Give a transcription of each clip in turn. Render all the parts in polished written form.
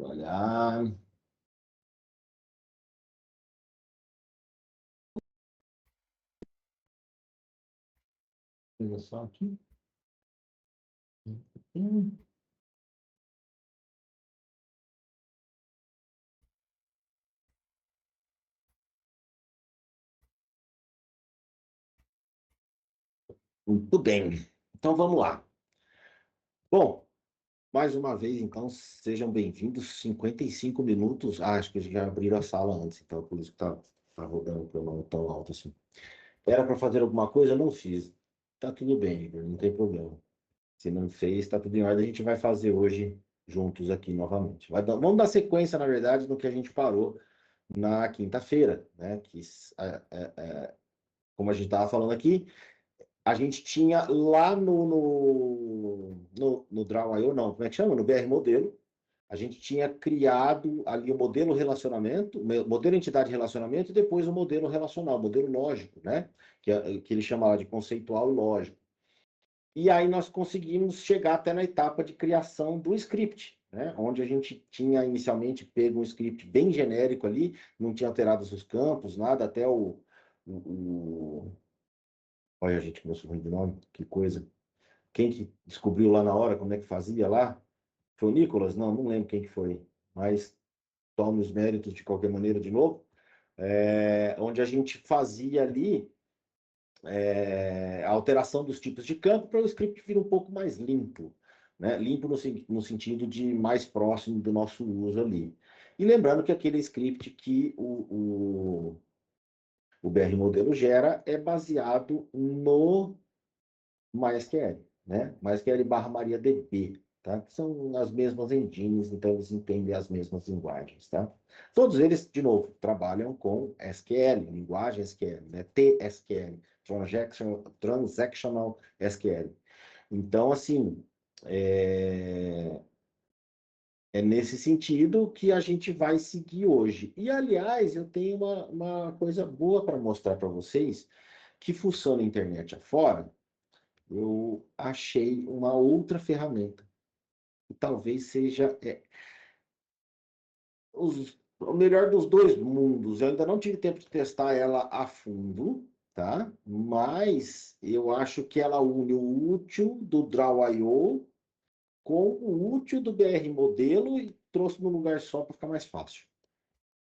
Olhar. Olha só aqui. Muito bem. Então vamos lá. Bom, mais uma vez, então, sejam bem-vindos. 55 minutos. Ah, acho que já abriram a sala antes, então por isso que tá rodando pelo tão alto assim. Era para fazer alguma coisa? Não fiz. Tá tudo bem, Igor, não tem problema. Se não fez, tá tudo em ordem. A gente vai fazer hoje juntos aqui novamente. Vamos dar sequência, na verdade, no que a gente parou na quinta-feira, né? Como a gente estava falando aqui, a gente tinha lá no Draw.io, não, como é que chama? No BR Modelo, a gente tinha criado ali o modelo relacionamento, modelo entidade relacionamento e depois o modelo relacional, o modelo lógico, né? Que ele chama lá de conceitual e lógico. E aí nós conseguimos chegar até na etapa de criação do script, né? Onde a gente tinha inicialmente pego um script bem genérico ali, não tinha alterado os campos, nada, até Olha, gente, como eu sou ruim de nome, que coisa. Quem que descobriu lá na hora como é que fazia lá? Foi o Nicolas? Não lembro quem que foi, mas tome os méritos de qualquer maneira de novo. Onde a gente fazia ali a alteração dos tipos de campo para o script vir um pouco mais limpo, né? Limpo no sentido de mais próximo do nosso uso ali. E lembrando que aquele script que o BR Modelo gera é baseado no MySQL, né? MySQL barra MariaDB, tá? Que são as mesmas engines, então eles entendem as mesmas linguagens, tá? Todos eles, de novo, trabalham com SQL, linguagem SQL, né? TSQL, Transactional SQL. Então, assim, é, é nesse sentido que a gente vai seguir hoje. E, aliás, eu tenho uma coisa boa para mostrar para vocês que funciona a internet afora. Eu achei uma outra ferramenta. Que talvez seja o melhor dos dois mundos. Eu ainda não tive tempo de testar ela a fundo, tá? Mas eu acho que ela une o útil do Draw.io com o útil do BR Modelo e trouxe num lugar só para ficar mais fácil.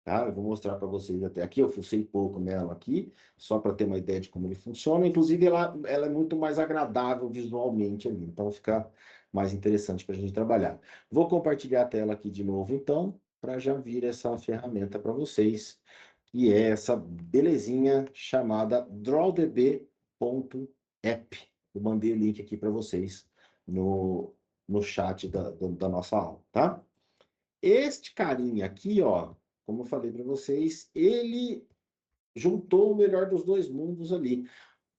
Tá? Eu vou mostrar para vocês até aqui. Eu fucei pouco nela aqui, só para ter uma ideia de como ele funciona. Inclusive, ela é muito mais agradável visualmente ali, então fica mais interessante para a gente trabalhar. Vou compartilhar a tela aqui de novo, então, para já vir essa ferramenta para vocês, que é essa belezinha chamada drawdb.app. Eu mandei o link aqui para vocês no chat da nossa aula, tá? Este carinha aqui, ó, como eu falei para vocês, ele juntou o melhor dos dois mundos ali.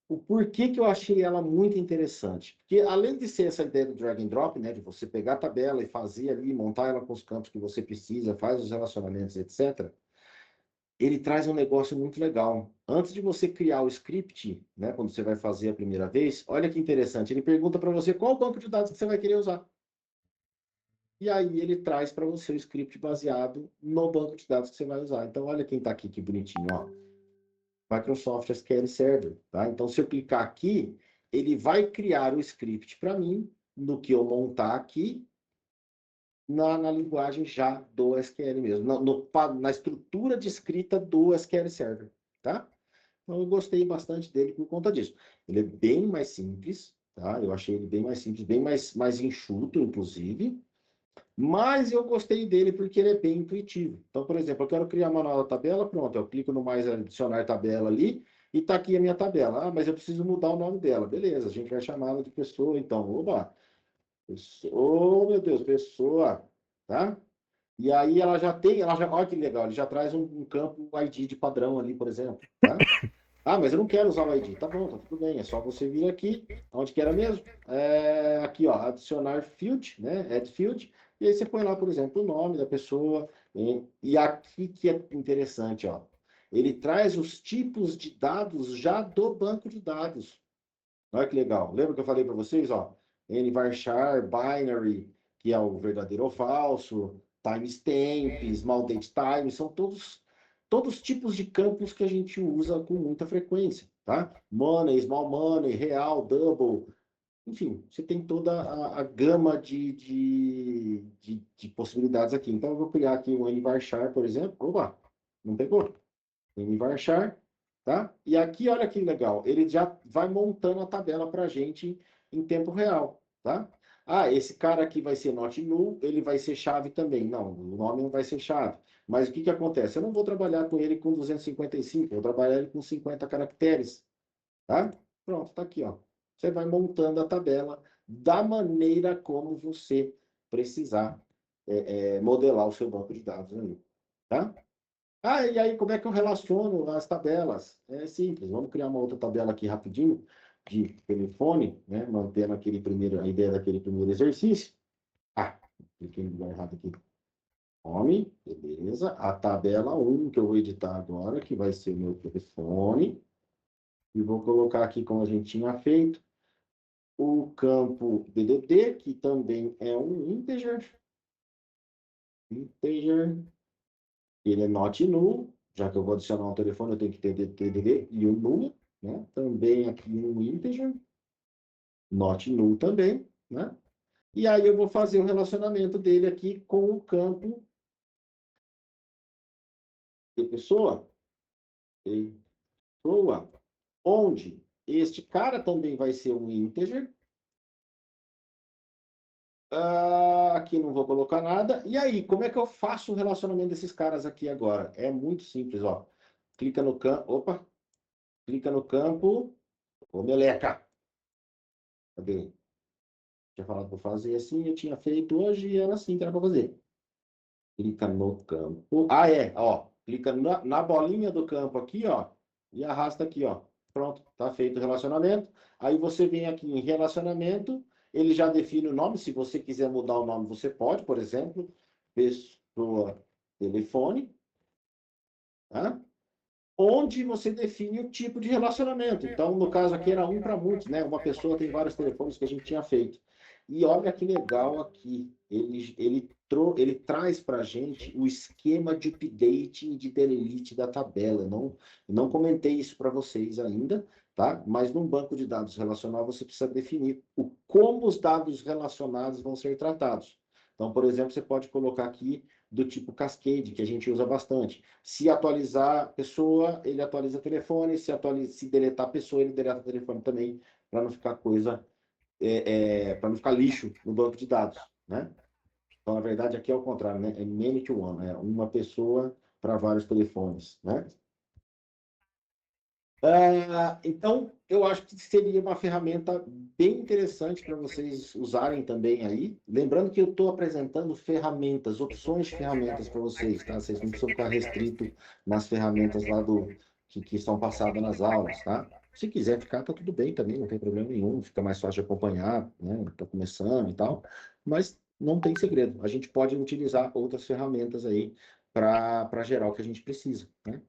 O porquê que eu achei ela muito interessante? Porque além de ser essa ideia do drag and drop, né, de você pegar a tabela e fazer ali, montar ela com os campos que você precisa, faz os relacionamentos, etc., ele traz um negócio muito legal. Antes de você criar o script, né, quando você vai fazer a primeira vez, olha que interessante, ele pergunta para você qual banco de dados que você vai querer usar. E aí ele traz para você o script baseado no banco de dados que você vai usar. Então, olha quem está aqui, que bonitinho, ó. Microsoft SQL Server, tá? Então, se eu clicar aqui, ele vai criar o script para mim, no que eu montar aqui, na linguagem já do SQL mesmo, na estrutura de escrita do SQL Server, tá? Então, eu gostei bastante dele por conta disso. Ele é bem mais simples, tá? Eu achei ele bem mais simples, bem mais enxuto, inclusive. Mas eu gostei dele porque ele é bem intuitivo. Então, por exemplo, eu quero criar uma nova tabela, pronto, eu clico no mais adicionar tabela ali e está aqui a minha tabela. Ah, mas eu preciso mudar o nome dela. Beleza, a gente vai chamar ela de pessoa, então, oba, pessoa, oh, meu Deus, pessoa, tá? E aí olha que legal, ele já traz um campo ID de padrão ali, por exemplo, tá? Ah, mas eu não quero usar o ID. Tá bom, tá tudo bem. É só você vir aqui, onde que era mesmo? Aqui, ó, adicionar field, né? Add field. E aí você põe lá, por exemplo, o nome da pessoa. E aqui que é interessante, ó. Ele traz os tipos de dados já do banco de dados. Olha que legal. Lembra que eu falei para vocês, ó? Varchar, binary, que é o verdadeiro ou falso, timestamp, small date time, são todos tipos de campos que a gente usa com muita frequência, tá? Money, small money, real, double, enfim, você tem toda a gama de possibilidades aqui. Então, eu vou criar aqui um nvarchar, por exemplo. Opa, não pegou. Nvarchar, tá? E aqui, olha que legal, ele já vai montando a tabela para a gente em tempo real, tá? Ah, esse cara aqui vai ser not null, ele vai ser chave também. Não, o nome não vai ser chave. Mas o que que acontece? Eu não vou trabalhar com ele com 255, eu vou trabalhar ele com 50 caracteres, tá? Pronto, tá aqui, ó. Você vai montando a tabela da maneira como você precisar modelar o seu banco de dados aí, tá? Ah, e aí como é que eu relaciono as tabelas? É simples, vamos criar uma outra tabela aqui rapidinho, de telefone, né? Mantendo a ideia daquele primeiro exercício. Ah, cliquei no lugar errado aqui. Nome, beleza. A tabela 1 que eu vou editar agora, que vai ser o meu telefone. E vou colocar aqui, como a gente tinha feito, o campo DDD, que também é um integer. Integer. Ele é not null, já que eu vou adicionar um telefone, eu tenho que ter DDD e o número, né? Também aqui um integer. Not null também, né? E aí eu vou fazer o relacionamento dele aqui com o campo de pessoa. Pessoa. Onde este cara também vai ser um integer. Aqui não vou colocar nada. E aí, como é que eu faço o relacionamento desses caras aqui agora? É muito simples, ó. Clica no campo. Opa! Clica no campo. Ô, meleca! Cadê? Tinha falado para fazer assim, eu tinha feito hoje e era assim que era para fazer. Clica no campo. Ah, é, ó. Clica na bolinha do campo aqui, ó. E arrasta aqui, ó. Pronto, tá feito o relacionamento. Aí você vem aqui em relacionamento, ele já define o nome. Se você quiser mudar o nome, você pode, por exemplo, pessoa, telefone, tá? Onde você define o tipo de relacionamento. Então, no caso aqui era um para muitos, né? Uma pessoa tem vários telefones que a gente tinha feito. E olha que legal aqui, ele traz para a gente o esquema de update e de delete da tabela. Não comentei isso para vocês ainda, tá? Mas num banco de dados relacional você precisa definir como os dados relacionados vão ser tratados. Então, por exemplo, você pode colocar aqui do tipo Cascade, que a gente usa bastante. Se atualizar a pessoa, ele atualiza o telefone. Se deletar a pessoa, ele deleta o telefone também, para não ficar para não ficar lixo no banco de dados, né? Então, na verdade, aqui é o contrário, né? É many to one, é uma pessoa para vários telefones, né? Então, eu acho que seria uma ferramenta bem interessante para vocês usarem também aí. Lembrando que eu estou apresentando ferramentas, opções de ferramentas para vocês, tá? Vocês não precisam ficar restrito nas ferramentas lá que são passadas nas aulas, tá? Se quiser ficar, tá tudo bem também, não tem problema nenhum, fica mais fácil de acompanhar, né? Está começando e tal, mas não tem segredo. A gente pode utilizar outras ferramentas aí para gerar o que a gente precisa, né?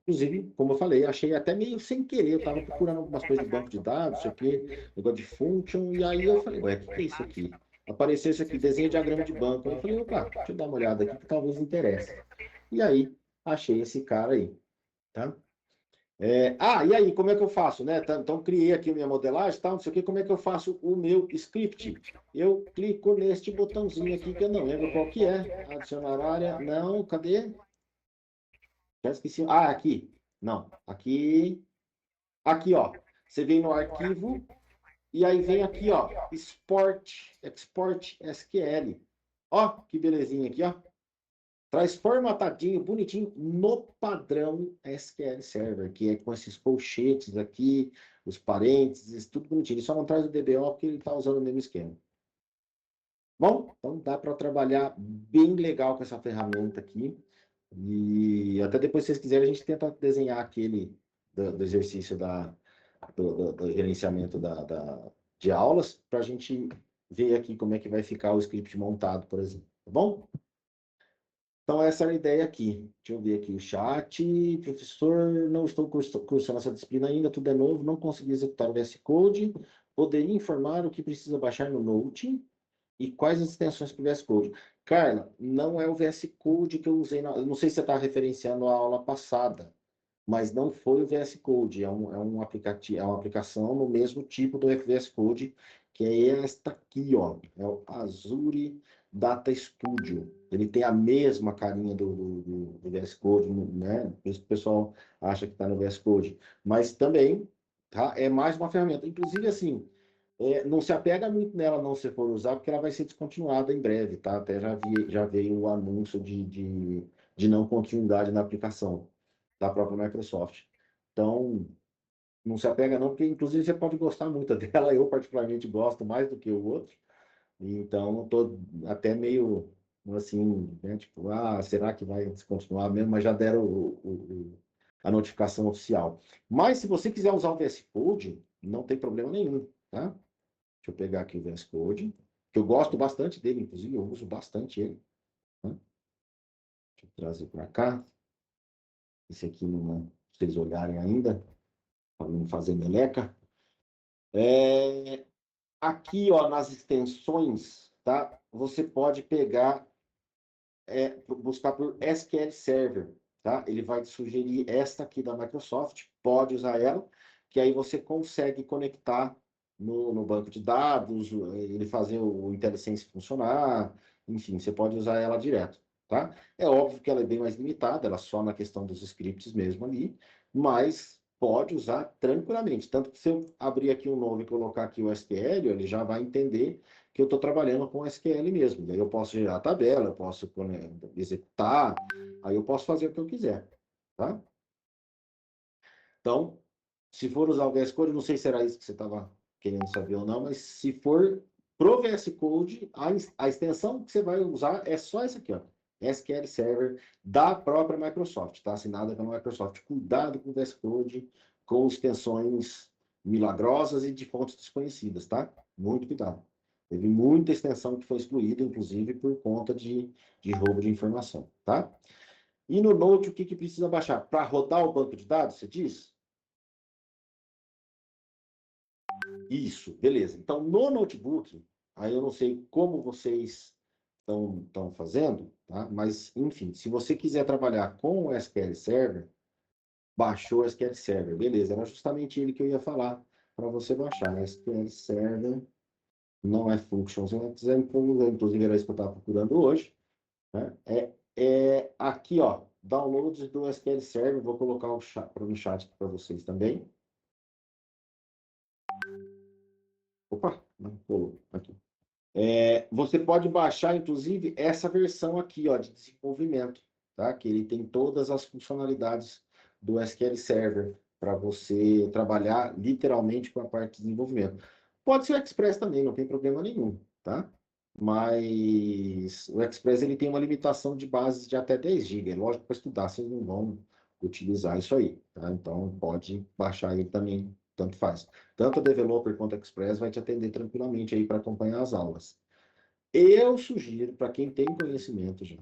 Inclusive, como eu falei, achei até meio sem querer. Eu estava procurando algumas coisas de banco de dados, isso aqui, negócio de function, e aí eu falei, ué, o que que é isso aqui? Apareceu isso aqui, desenho de diagrama de banco. Aí eu falei, opa, deixa eu dar uma olhada aqui que talvez interesse. E aí, achei esse cara aí, tá? E aí, como é que eu faço, né? Então, criei aqui minha modelagem, tal, não sei o que, como é que eu faço o meu script? Eu clico neste botãozinho aqui, que eu não lembro qual que é. Adicionar área, não, cadê? Já esqueci. Ah, aqui. Não, aqui. Aqui, ó. Você vem no arquivo e aí vem aqui, ó, Export SQL. Ó, que belezinha aqui, ó. Traz formatadinho, bonitinho, no padrão SQL Server, que é com esses colchetes aqui, os parênteses, tudo bonitinho. Ele só não traz o DBO porque ele está usando o mesmo esquema. Bom, então dá para trabalhar bem legal com essa ferramenta aqui. E até depois, se vocês quiserem, a gente tenta desenhar aquele do exercício do gerenciamento de aulas, para a gente ver aqui como é que vai ficar o script montado, por exemplo. Tá bom? Então, essa era a ideia aqui. Deixa eu ver aqui o chat. Professor, não estou cursando essa disciplina ainda, tudo é novo, não consegui executar o VS Code. Poderia informar o que precisa baixar no Note? E quais as extensões para o VS Code? Carla, não é o VS Code que eu usei, eu não sei se você está referenciando a aula passada, mas não foi o VS Code, é um aplicativo, é uma aplicação no mesmo tipo do VS Code, que é esta aqui, ó, é o Azure Data Studio. Ele tem a mesma carinha do VS Code, né? Por isso que o pessoal acha que está no VS Code. Mas também, tá? É mais uma ferramenta. Inclusive, assim, não se apega muito nela não se for usar, porque ela vai ser descontinuada em breve, tá? Até já veio o anúncio de não continuidade na aplicação da própria Microsoft. Então, não se apega não, porque inclusive você pode gostar muito dela, eu particularmente gosto mais do que o outro, então estou até meio assim, né, tipo, será que vai descontinuar mesmo? Mas já deram a notificação oficial. Mas se você quiser usar o VS Code, não tem problema nenhum, tá? Deixa eu pegar aqui o VS Code, que eu gosto bastante dele, inclusive eu uso bastante ele, tá? Deixa eu trazer para cá. Esse aqui, não, vocês olharem ainda, para não fazer meleca. Aqui, ó, nas extensões, tá? Você pode pegar, buscar por SQL Server, tá? Ele vai te sugerir esta aqui da Microsoft, pode usar ela, que aí você consegue conectar no banco de dados, ele fazer o IntelliSense funcionar, enfim, você pode usar ela direto, tá? É óbvio que ela é bem mais limitada, ela só na questão dos scripts mesmo ali, mas pode usar tranquilamente. Tanto que se eu abrir aqui um novo e colocar aqui o SQL, ele já vai entender que eu estou trabalhando com SQL mesmo. Daí eu posso gerar a tabela, eu posso executar, aí eu posso fazer o que eu quiser, tá? Então, se for usar o VS Code, não sei se era isso que você estava querendo saber ou não, mas se for pro VS Code, a extensão que você vai usar é só essa aqui, ó. SQL Server da própria Microsoft, tá? Assinada pela Microsoft. Cuidado com o VS Code, com extensões milagrosas e de fontes desconhecidas, tá? Muito cuidado. Teve muita extensão que foi excluída, inclusive, por conta de roubo de informação, tá? E no Node, o que, que precisa baixar? Para rodar o banco de dados, você diz? Isso, beleza. Então, no notebook, aí eu não sei como vocês estão fazendo, tá? Mas, enfim, se você quiser trabalhar com o SQL Server, baixou o SQL Server, beleza. Era justamente ele que eu ia falar para você baixar. SQL Server não é Functions Example, inclusive era isso que eu estava procurando hoje, né? É aqui, ó, downloads do SQL Server, vou colocar o chat, no chat para vocês também. Opa, não colou aqui. Você pode baixar, inclusive, essa versão aqui, ó, de desenvolvimento, tá? Que ele tem todas as funcionalidades do SQL Server para você trabalhar literalmente com a parte de desenvolvimento. Pode ser o Express também, não tem problema nenhum, tá? Mas o Express ele tem uma limitação de bases de até 10 GB. É lógico, para estudar, vocês não vão utilizar isso aí, tá? Então, pode baixar ele também, tanto faz. Tanto o Developer quanto o Express vai te atender tranquilamente aí para acompanhar as aulas. Eu sugiro, para quem tem conhecimento já,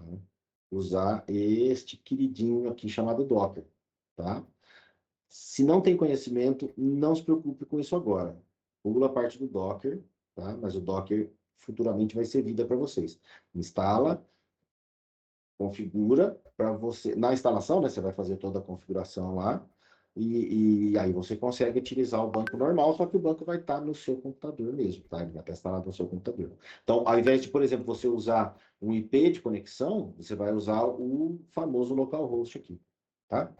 usar este queridinho aqui chamado Docker, tá? Se não tem conhecimento, não se preocupe com isso agora. Pula a parte do Docker, tá? Mas o Docker futuramente vai ser vida para vocês. Instala, configura para você. Na instalação, né? Você vai fazer toda a configuração lá. E aí você consegue utilizar o banco normal, só que o banco vai estar no seu computador mesmo, tá? Ele vai estar instalado no seu computador. Então, ao invés de, por exemplo, você usar um IP de conexão, você vai usar o famoso localhost aqui, tá?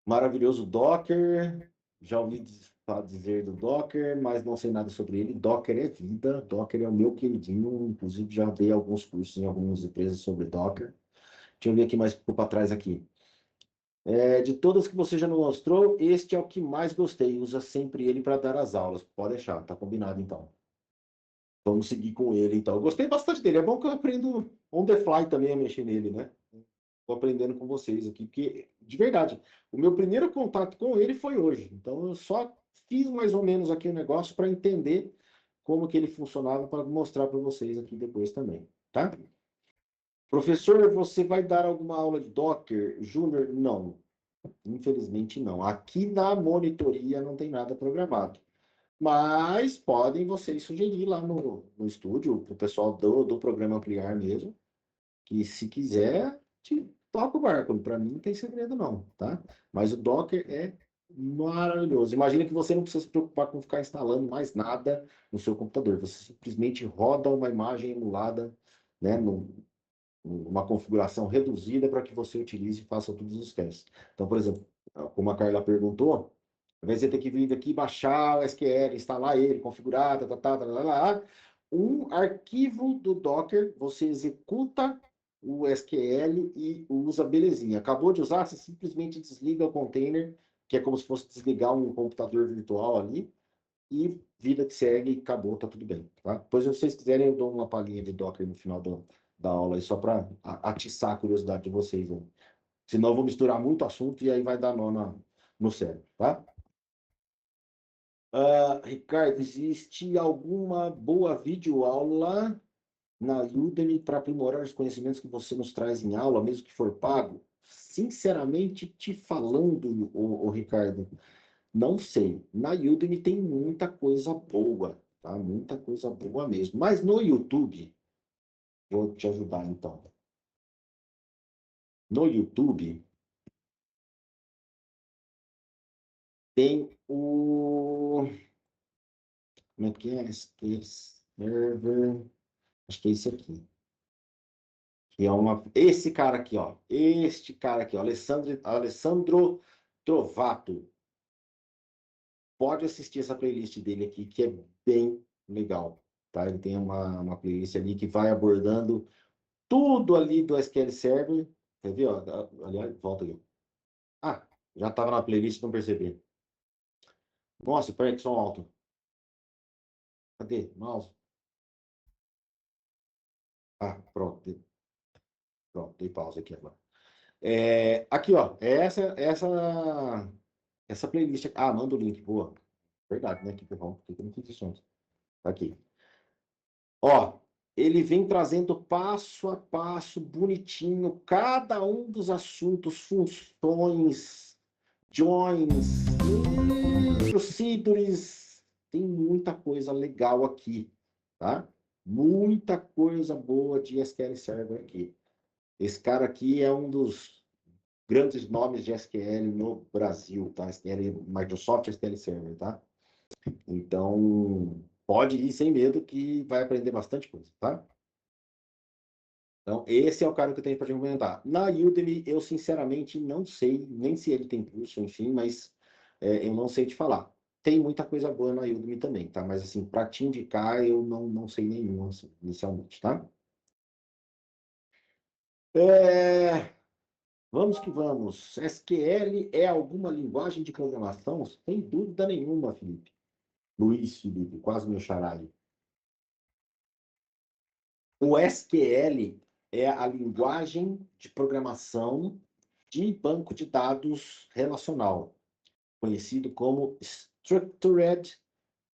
Maravilhoso Docker. Já ouvi dizer do Docker, mas não sei nada sobre ele. Docker é vida, Docker é o meu queridinho. Inclusive, já dei alguns cursos em algumas empresas sobre Docker. Deixa eu ver aqui mais para trás aqui. De todas que você já me mostrou, este é o que mais gostei. Usa sempre ele para dar as aulas. Pode deixar, tá combinado então. Vamos seguir com ele então. Eu gostei bastante dele. É bom que eu aprendo on the fly também a mexer nele, né? Estou aprendendo com vocês aqui, porque, de verdade, o meu primeiro contato com ele foi hoje. Então, eu só fiz mais ou menos aqui o negócio para entender como que ele funcionava, para mostrar para vocês aqui depois também, tá? Professor, você vai dar alguma aula de Docker Júnior? Não, infelizmente não. Aqui na monitoria não tem nada programado. Mas podem vocês sugerir lá no estúdio, para o pessoal do programa Ampliar mesmo, que se quiser, te toca o barco. Para mim não tem segredo não, tá? Mas o Docker é maravilhoso. Imagina que você não precisa se preocupar com ficar instalando mais nada no seu computador. Você simplesmente roda uma imagem emulada, né, numa configuração reduzida para que você utilize e faça todos os testes. Então, por exemplo, como a Carla perguntou, ao invés de você ter que vir aqui baixar o SQL, instalar ele, configurar, um arquivo do Docker, você executa o SQL e usa belezinha. Acabou de usar, você simplesmente desliga o container, que é como se fosse desligar um computador virtual ali, e vida que segue, acabou, tá tudo bem. Tá? Depois, se vocês quiserem, eu dou uma palhinha de Docker no final da aula, aí, só para atiçar a curiosidade de vocês. Né? Senão, eu vou misturar muito assunto e aí vai dar nó no cérebro. Tá? Ricardo, existe alguma boa videoaula na Udemy para aprimorar os conhecimentos que você nos traz em aula, mesmo que for pago? Sinceramente te falando, o Ricardo, não sei. Na Udemy tem muita coisa boa, tá? Muita coisa boa mesmo. Mas no YouTube, vou te ajudar então. No YouTube tem o. Como é que é? Server. Acho que é esse aqui. Que é uma. Esse cara aqui, ó. Este cara aqui, ó. Alessandro Trovato. Pode assistir essa playlist dele aqui, que é bem legal. Tá? Ele tem uma playlist ali que vai abordando tudo ali do SQL Server. Quer ver? Ó? Aliás, volta ali. Ah, já estava na playlist, não percebi. Nossa, peraí que som alto. Cadê? Mouse. Ah, pronto. Pronto, dei pausa aqui agora. Aqui, ó. Essa playlist. Ah, manda o link. Boa. Verdade, né? Que bom. Por que eu não fiz isso antes? Tá aqui. Ó, ele vem trazendo passo a passo, bonitinho, cada um dos assuntos, funções, joins, procedures. Tem muita coisa legal aqui, tá? Muita coisa boa de SQL Server aqui. Esse cara aqui é um dos grandes nomes de SQL no Brasil, tá? SQL, Microsoft SQL Server, tá? Então, pode ir sem medo que vai aprender bastante coisa, tá? Então, esse é o cara que eu tenho para te comentar. Na Udemy, eu sinceramente não sei, nem se ele tem curso, enfim, mas eu não sei te falar. Tem muita coisa boa na Udemy também, tá? Mas assim, para te indicar, eu não sei nenhum, assim, inicialmente, tá? É, vamos que vamos. SQL é alguma linguagem de programação? Sem dúvida nenhuma, Felipe. Luiz Felipe, quase meu xará aí. O SQL é a linguagem de programação de banco de dados relacional, conhecido como Structured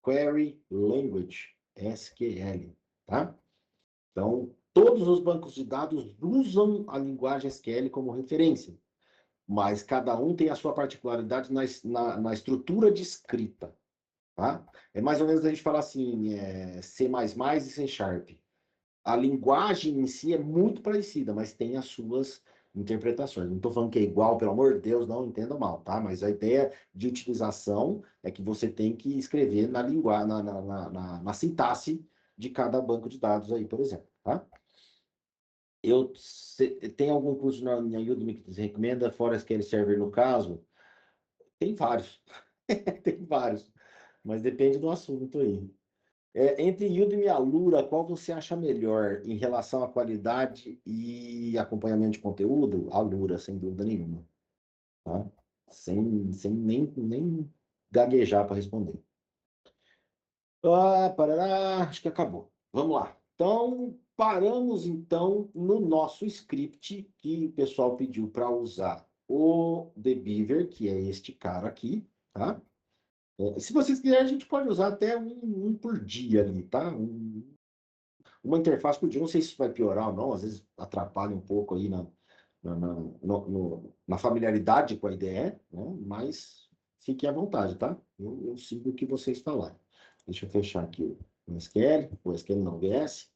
Query Language, SQL, tá? Então, todos os bancos de dados usam a linguagem SQL como referência, mas cada um tem a sua particularidade na estrutura de escrita, tá? É mais ou menos a gente falar assim, C++ e C Sharp. A linguagem em si é muito parecida, mas tem as suas interpretações. Não estou falando que é igual, pelo amor de Deus, não entenda mal, tá? Mas a ideia de utilização é que você tem que escrever na linguagem, na sintaxe de cada banco de dados aí, por exemplo, tá? Tem algum curso na Udemy que você recomenda, fora SQL Server no caso? Tem vários. Tem vários. Mas depende do assunto aí. Entre Udemy e Alura, qual você acha melhor em relação à qualidade e acompanhamento de conteúdo? Alura, sem dúvida nenhuma. Tá? Sem nem gaguejar para responder. Parará, acho que acabou. Vamos lá. Então, paramos então no nosso script que o pessoal pediu para usar o The Beaver, que é este cara aqui, tá? Se vocês quiserem, a gente pode usar até um por dia ali, tá? Uma interface por dia. Não sei se isso vai piorar ou não, às vezes atrapalha um pouco aí na familiaridade com a IDE, né? Mas fiquem à vontade, tá? Eu sigo o que vocês falarem. Deixa eu fechar aqui o SQL, o SQL não, o VS.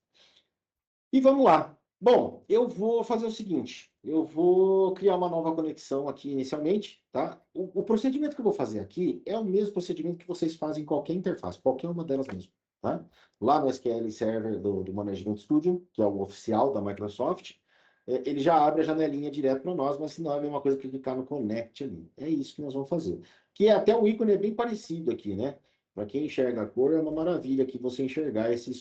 E vamos lá. Bom, eu vou fazer o seguinte, eu vou criar uma nova conexão aqui inicialmente, tá? O procedimento que eu vou fazer aqui é o mesmo procedimento que vocês fazem em qualquer interface, qualquer uma delas mesmo, tá? Lá no SQL Server do Management Studio, que é o oficial da Microsoft, ele já abre a janelinha direto para nós, mas não é a mesma coisa que clicar no Connect ali. É isso que nós vamos fazer. Que é até o ícone é bem parecido aqui, né? Para quem enxerga a cor, é uma maravilha aqui você enxergar esse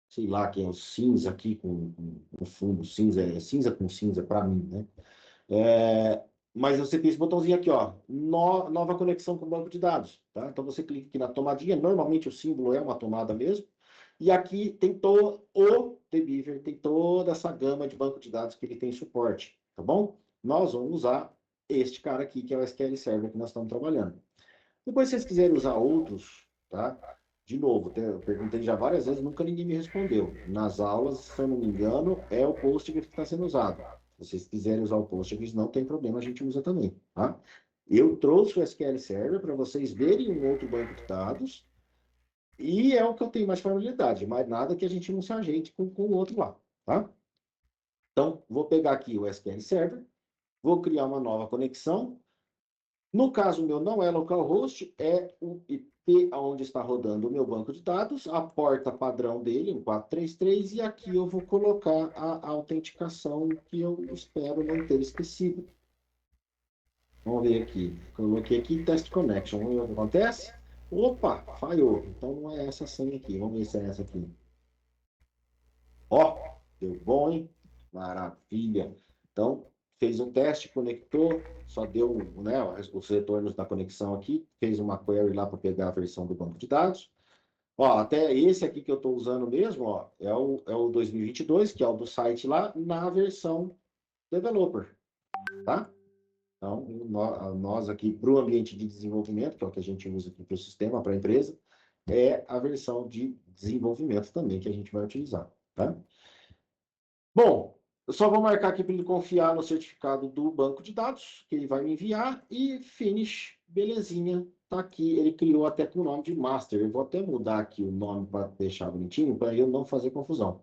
sei lá, que é o cinza aqui com fundo cinza, é cinza com cinza para mim, né? Mas você tem esse botãozinho aqui, ó, nova conexão com o banco de dados, tá? Então você clica aqui na tomadinha, normalmente o símbolo é uma tomada mesmo, e aqui tem o TBeaver, tem toda essa gama de banco de dados que ele tem suporte, tá bom? Nós vamos usar este cara aqui, que é o SQL Server que nós estamos trabalhando. Depois, se vocês quiserem usar outros, tá? De novo, eu perguntei já várias vezes, nunca ninguém me respondeu. Nas aulas, se eu não me engano, é o Postgres que está sendo usado. Se vocês quiserem usar o Postgres, não tem problema, a gente usa também, tá? Eu trouxe o SQL Server para vocês verem um outro banco de dados e é o que eu tenho mais familiaridade, mais nada que a gente não se ajeite com o outro lá, tá? Então, vou pegar aqui o SQL Server, vou criar uma nova conexão. No caso meu, não é localhost, é o IP onde está rodando o meu banco de dados, a porta padrão dele, um 433, e aqui eu vou colocar a autenticação que eu espero não ter esquecido. Vamos ver aqui. Coloquei aqui Test Connection. Vamos ver o que acontece. Opa, falhou. Então não é essa senha aqui. Vamos ver se é essa aqui. Ó, deu bom, hein? Maravilha. Então, fez um teste, conectou, só deu, né, os retornos da conexão aqui, fez uma query lá para pegar a versão do banco de dados. Ó, até esse aqui que eu estou usando mesmo, ó, é o 2022, que é o do site lá, na versão developer, tá? Então, nós aqui, para o ambiente de desenvolvimento, que é o que a gente usa aqui para o sistema, para a empresa, é a versão de desenvolvimento também que a gente vai utilizar, tá? Bom, eu só vou marcar aqui para ele confiar no certificado do banco de dados, que ele vai me enviar, e finish, belezinha, tá aqui. Ele criou até com o nome de master. Eu vou até mudar aqui o nome para deixar bonitinho, para eu não fazer confusão.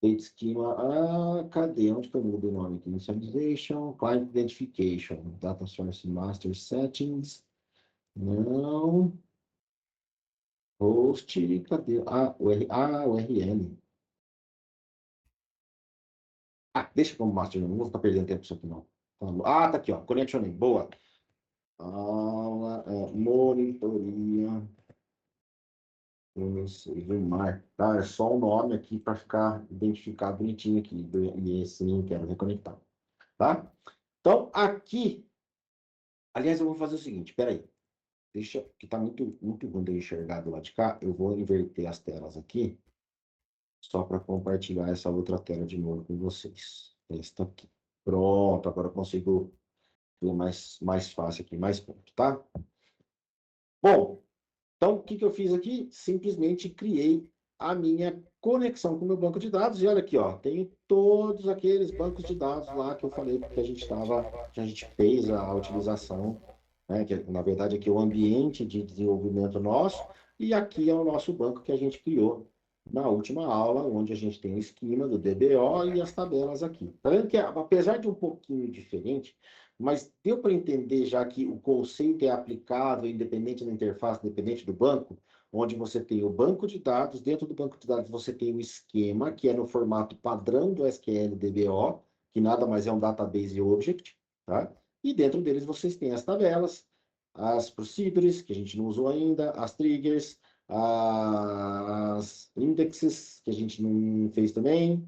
Date schema, cadê? Onde que eu mudo o nome aqui? Initialization, Client Identification, Data Source Master Settings, não, host, cadê? O URL. Deixa como master, não vou ficar perdendo tempo com isso aqui, não. Tá aqui, ó. Connection name. Boa. Aula, monitoria. Mar. Tá? É só o nome aqui para ficar identificado bonitinho aqui. E esse eu quero reconectar. Tá? Então, aqui. Aliás, eu vou fazer o seguinte. Espera aí. Deixa, que tá muito, muito ruim de enxergar do lado de cá. Eu vou inverter as telas aqui. Só para compartilhar essa outra tela de novo com vocês. Esta aqui. Pronto, agora eu consigo ver mais fácil aqui, mais ponto, tá? Bom, então o que eu fiz aqui? Simplesmente criei a minha conexão com o meu banco de dados. E olha aqui, ó, tenho todos aqueles bancos de dados lá que eu falei que a gente fez a utilização, né? Que na verdade aqui é o ambiente de desenvolvimento nosso, e aqui é o nosso banco que a gente criou na última aula, onde a gente tem o esquema do DBO e as tabelas aqui. Tá vendo que apesar de um pouquinho diferente, mas deu para entender já que o conceito é aplicável, independente da interface, independente do banco, onde você tem o banco de dados, dentro do banco de dados você tem o esquema, que é no formato padrão do SQL DBO, que nada mais é um database object, tá? E dentro deles vocês têm as tabelas, as procedures, que a gente não usou ainda, as triggers, as indexes, que a gente não fez também.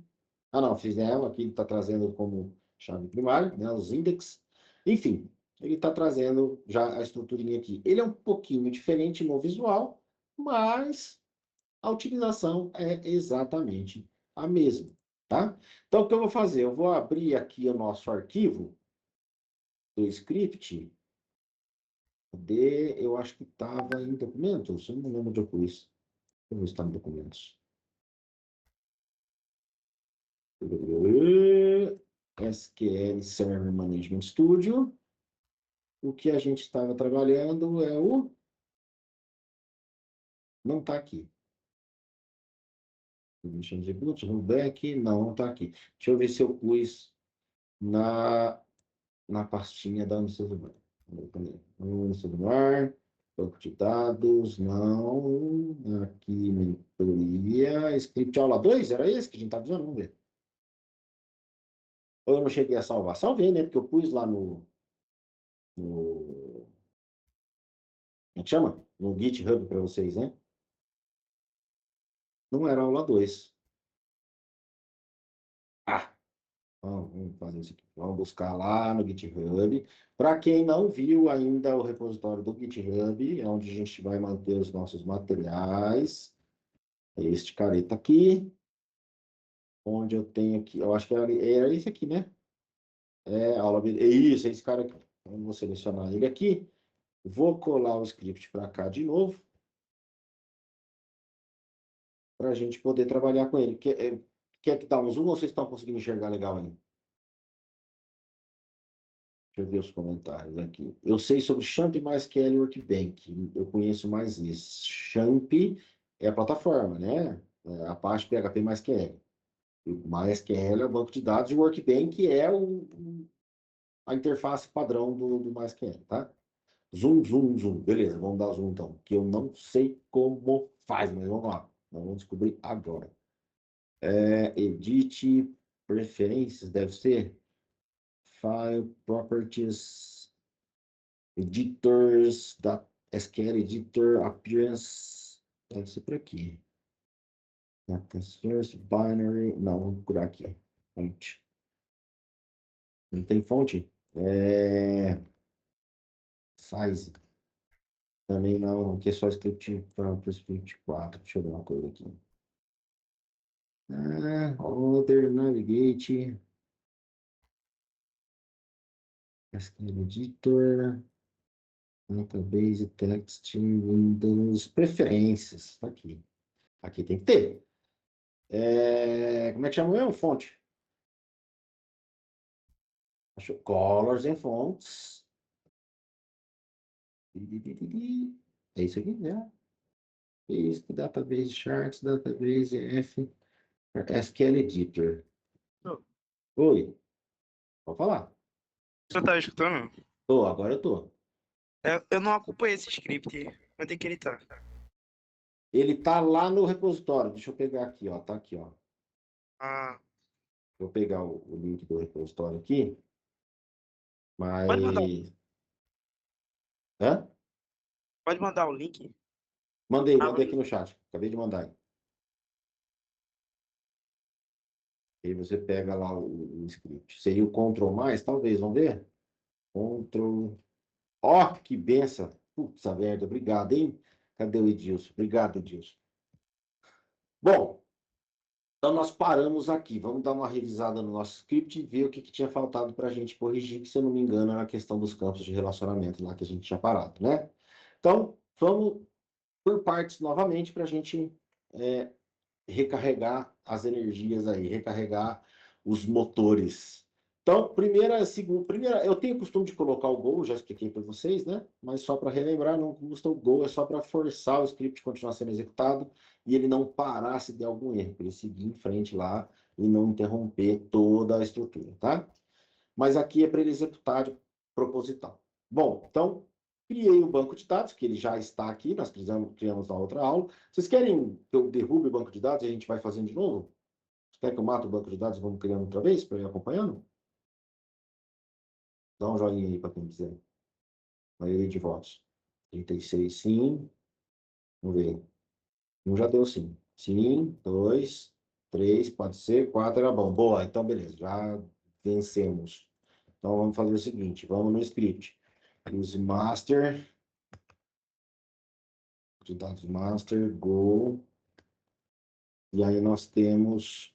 Não, fizemos, aqui ele está trazendo como chave primária, né, os indexes. Enfim, ele está trazendo já a estruturinha aqui. Ele é um pouquinho diferente no visual, mas a utilização é exatamente a mesma, tá? Então, o que eu vou fazer? Eu vou abrir aqui o nosso arquivo do script. Eu acho que estava em documentos, eu não lembro de eu pus. Eu vou estar em documentos. SQL Server Management Studio. O que a gente estava trabalhando é o não está aqui. Permission execute, rollback, não está aqui. Deixa eu ver se eu pus na pastinha da Unicef do ar, banco de dados, não. Aqui, mentoria, script aula 2, era esse que a gente estava usando? Vamos ver. Ou eu não cheguei a salvar? Salvei, né? Porque eu pus lá como é que chama? No GitHub para vocês, né? Não era aula 2. Ah, vamos fazer isso aqui. Vamos buscar lá no GitHub. Para quem não viu ainda o repositório do GitHub, é onde a gente vai manter os nossos materiais. É este careta aqui, onde eu tenho aqui, eu acho que era esse aqui, né? É, aula, é isso, é esse cara aqui. Então, vou selecionar ele aqui, vou colar o script para cá de novo, para a gente poder trabalhar com ele. Quer que dá um zoom ou vocês estão conseguindo enxergar legal aí? Deixa eu ver os comentários aqui. Eu sei sobre Champ, MySQL e Workbench. Eu conheço mais isso. Champ é a plataforma, né? É a Apache PHP MySQL. O MySQL é o banco de dados e o Workbench é a interface padrão do MySQL, tá? Zoom, zoom, zoom. Beleza, vamos dar zoom então. Que eu não sei como faz, mas vamos lá. Vamos descobrir agora. Edit preferências, deve ser. File properties, editors, da SQL editor, appearance. Deve ser por aqui. Source, binary. Não, vamos procurar aqui. Fonte. Não tem fonte? Size. Também não, aqui é só script para o script 4. Deixa eu ver uma coisa aqui. Other, Navigate, SQL Editor, Database, Text, Windows, Preferências. Tá aqui. Aqui tem que ter. Como é que chama mesmo? Fonte. Achou? Colors and Fonts. É isso aqui, né? Isso, Database Charts, Database F, SQL Editor. Oi, pode falar. Você tá escutando? Tô, agora eu tô. Eu não acompanhei esse script. Onde é que ele tá? Ele tá lá no repositório. Deixa eu pegar aqui, ó. Tá aqui, ó. Ah, Vou pegar o link do repositório aqui. pode mandar, Mas. Hã? pode mandar o link. Mandei aqui Abre. no chat. Acabei de mandar. Aí você pega lá o script. Seria o Ctrl mais, talvez, vamos ver? Ctrl. Ó, que benção. Putz, a merda. Obrigado, hein? Cadê o Edilson? Obrigado, Edilson. Bom, então nós paramos aqui. Vamos dar uma revisada no nosso script e ver o que tinha faltado para a gente corrigir, que se eu não me engano era a questão dos campos de relacionamento lá que a gente tinha parado, né? Então, vamos por partes novamente para a gente recarregar as energias aí, recarregar os motores. Então, primeira, eu tenho o costume de colocar o Go, já expliquei para vocês, né? Mas só para relembrar, não custa o Go, é só para forçar o script continuar sendo executado e ele não parar se der algum erro, para ele seguir em frente lá e não interromper toda a estrutura, tá? Mas aqui é para ele executar de proposital. Bom, então, criei o banco de dados, que ele já está aqui, nós criamos na outra aula. Vocês querem que eu derrube o banco de dados e a gente vai fazendo de novo? Você quer que eu mate o banco de dados e vamos criando outra vez para ir acompanhando? Dá um joinha aí para quem quiser. Maioria de votos. 36, sim. Vamos ver. Um já deu sim. Sim, dois, três, pode ser, quatro era bom. Boa, então beleza, já vencemos. Então vamos fazer o seguinte, vamos no script. Use master, de dados master, go. E aí nós temos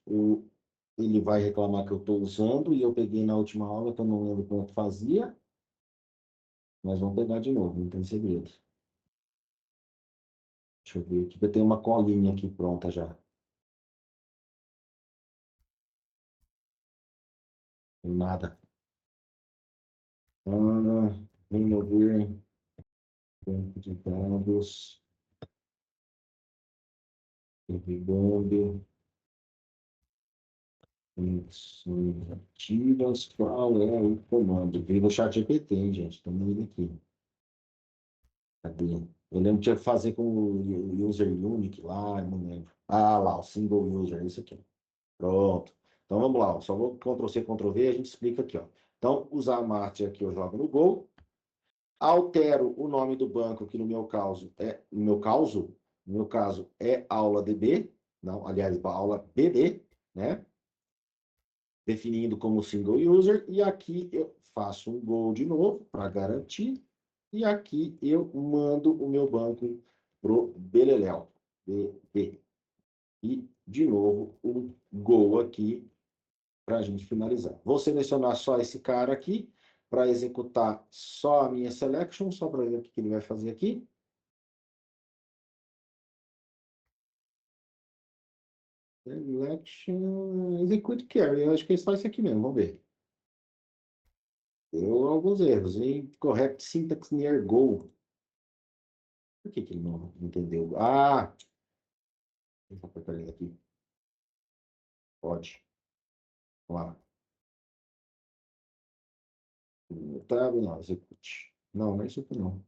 ele vai reclamar que eu estou usando, e eu peguei na última aula, que eu não lembro como é que fazia. Mas vamos pegar de novo, não tem segredo. Deixa eu ver aqui, eu tenho uma colinha aqui pronta já. Nada. Remover banco de dados. Bombe. Ativas, qual é o comando? Veio no chat GPT, hein, gente? Estamos vendo aqui. Cadê? Eu lembro que tinha que fazer com o user unique lá, eu não lembro. Ah, lá, o single user, isso aqui. Pronto. Então vamos lá, ó. Só vou Ctrl+C, Ctrl+V e a gente explica aqui, ó. Então, usar a master aqui eu jogo no Go. Altero o nome do banco, que no meu caso é aula DB, não, aliás, aula BD, né? Definindo como single user, e aqui eu faço um Go de novo para garantir, e aqui eu mando o meu banco pro Beleléu, BB. E, de novo, um Go aqui para a gente finalizar. Vou selecionar só esse cara aqui para executar só a minha selection, só para ver o que ele vai fazer aqui. Selection, execute query. Eu acho que é só isso aqui mesmo, vamos ver. Deu alguns erros. Incorrect syntax near Go. Por que ele não entendeu? Ah! Deixa eu apertar ele aqui. Pode. Vamos lá. Tab, não, execute. Não, não é isso aqui não.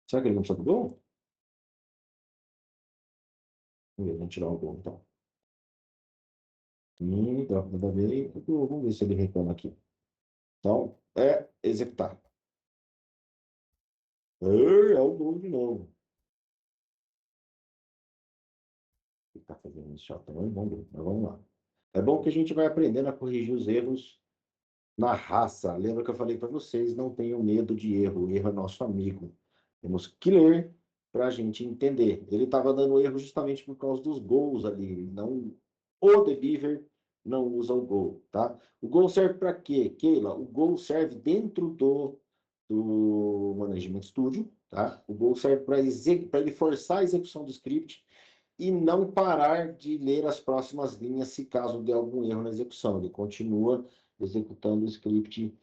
Será que ele não precisa do Go? Vamos tirar o Go, então. Dá para ver. Vamos ver se ele reclama aqui. Então, é executar. É o Go de novo. Ele está fazendo isso também? Vamos ver, mas vamos lá. É bom que a gente vai aprendendo a corrigir os erros na raça. Lembra que eu falei para vocês, não tenham medo de erro. O erro é nosso amigo. Temos que ler para a gente entender. Ele estava dando erro justamente por causa dos gols ali. Não, o The Beaver não usa o gol, tá? O gol serve para quê, Keila? O gol serve dentro do Management Studio, tá? O gol serve para ele forçar a execução do script e não parar de ler as próximas linhas se caso der algum erro na execução. Ele continua executando o script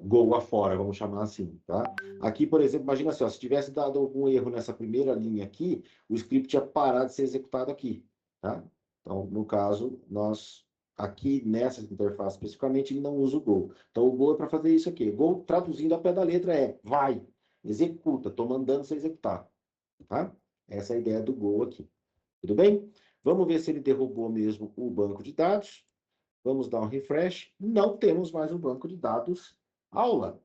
Go afora, vamos chamar assim, tá? Aqui, por exemplo, imagina assim, ó, se tivesse dado algum erro nessa primeira linha aqui, o script ia parar de ser executado aqui, tá? Então, no caso, nós aqui nessa interface especificamente, ele não usa o Go. Então, o Go é para fazer isso aqui. Go, traduzindo a pé da letra, é vai, executa, estou mandando você executar, tá? Essa é a ideia do Go aqui. Tudo bem? Vamos ver se ele derrubou mesmo o banco de dados. Vamos dar um refresh. Não temos mais o banco de dados aula.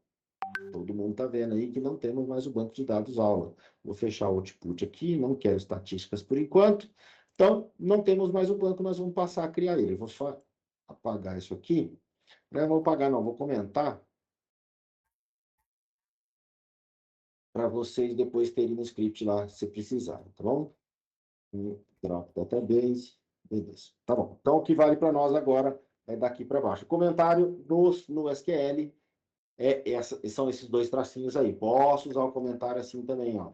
Todo mundo está vendo aí que não temos mais o banco de dados aula. Vou fechar o output aqui, não quero estatísticas por enquanto. Então, não temos mais o banco, nós vamos passar a criar ele. Eu vou só apagar isso aqui. Não vou apagar, não, vou comentar para vocês depois terem no script lá, se precisarem, tá bom? Drop database, beleza. Tá bom. Então, o que vale para nós agora é daqui para baixo. O comentário no SQL são esses dois tracinhos aí. Posso usar o comentário assim também, ó.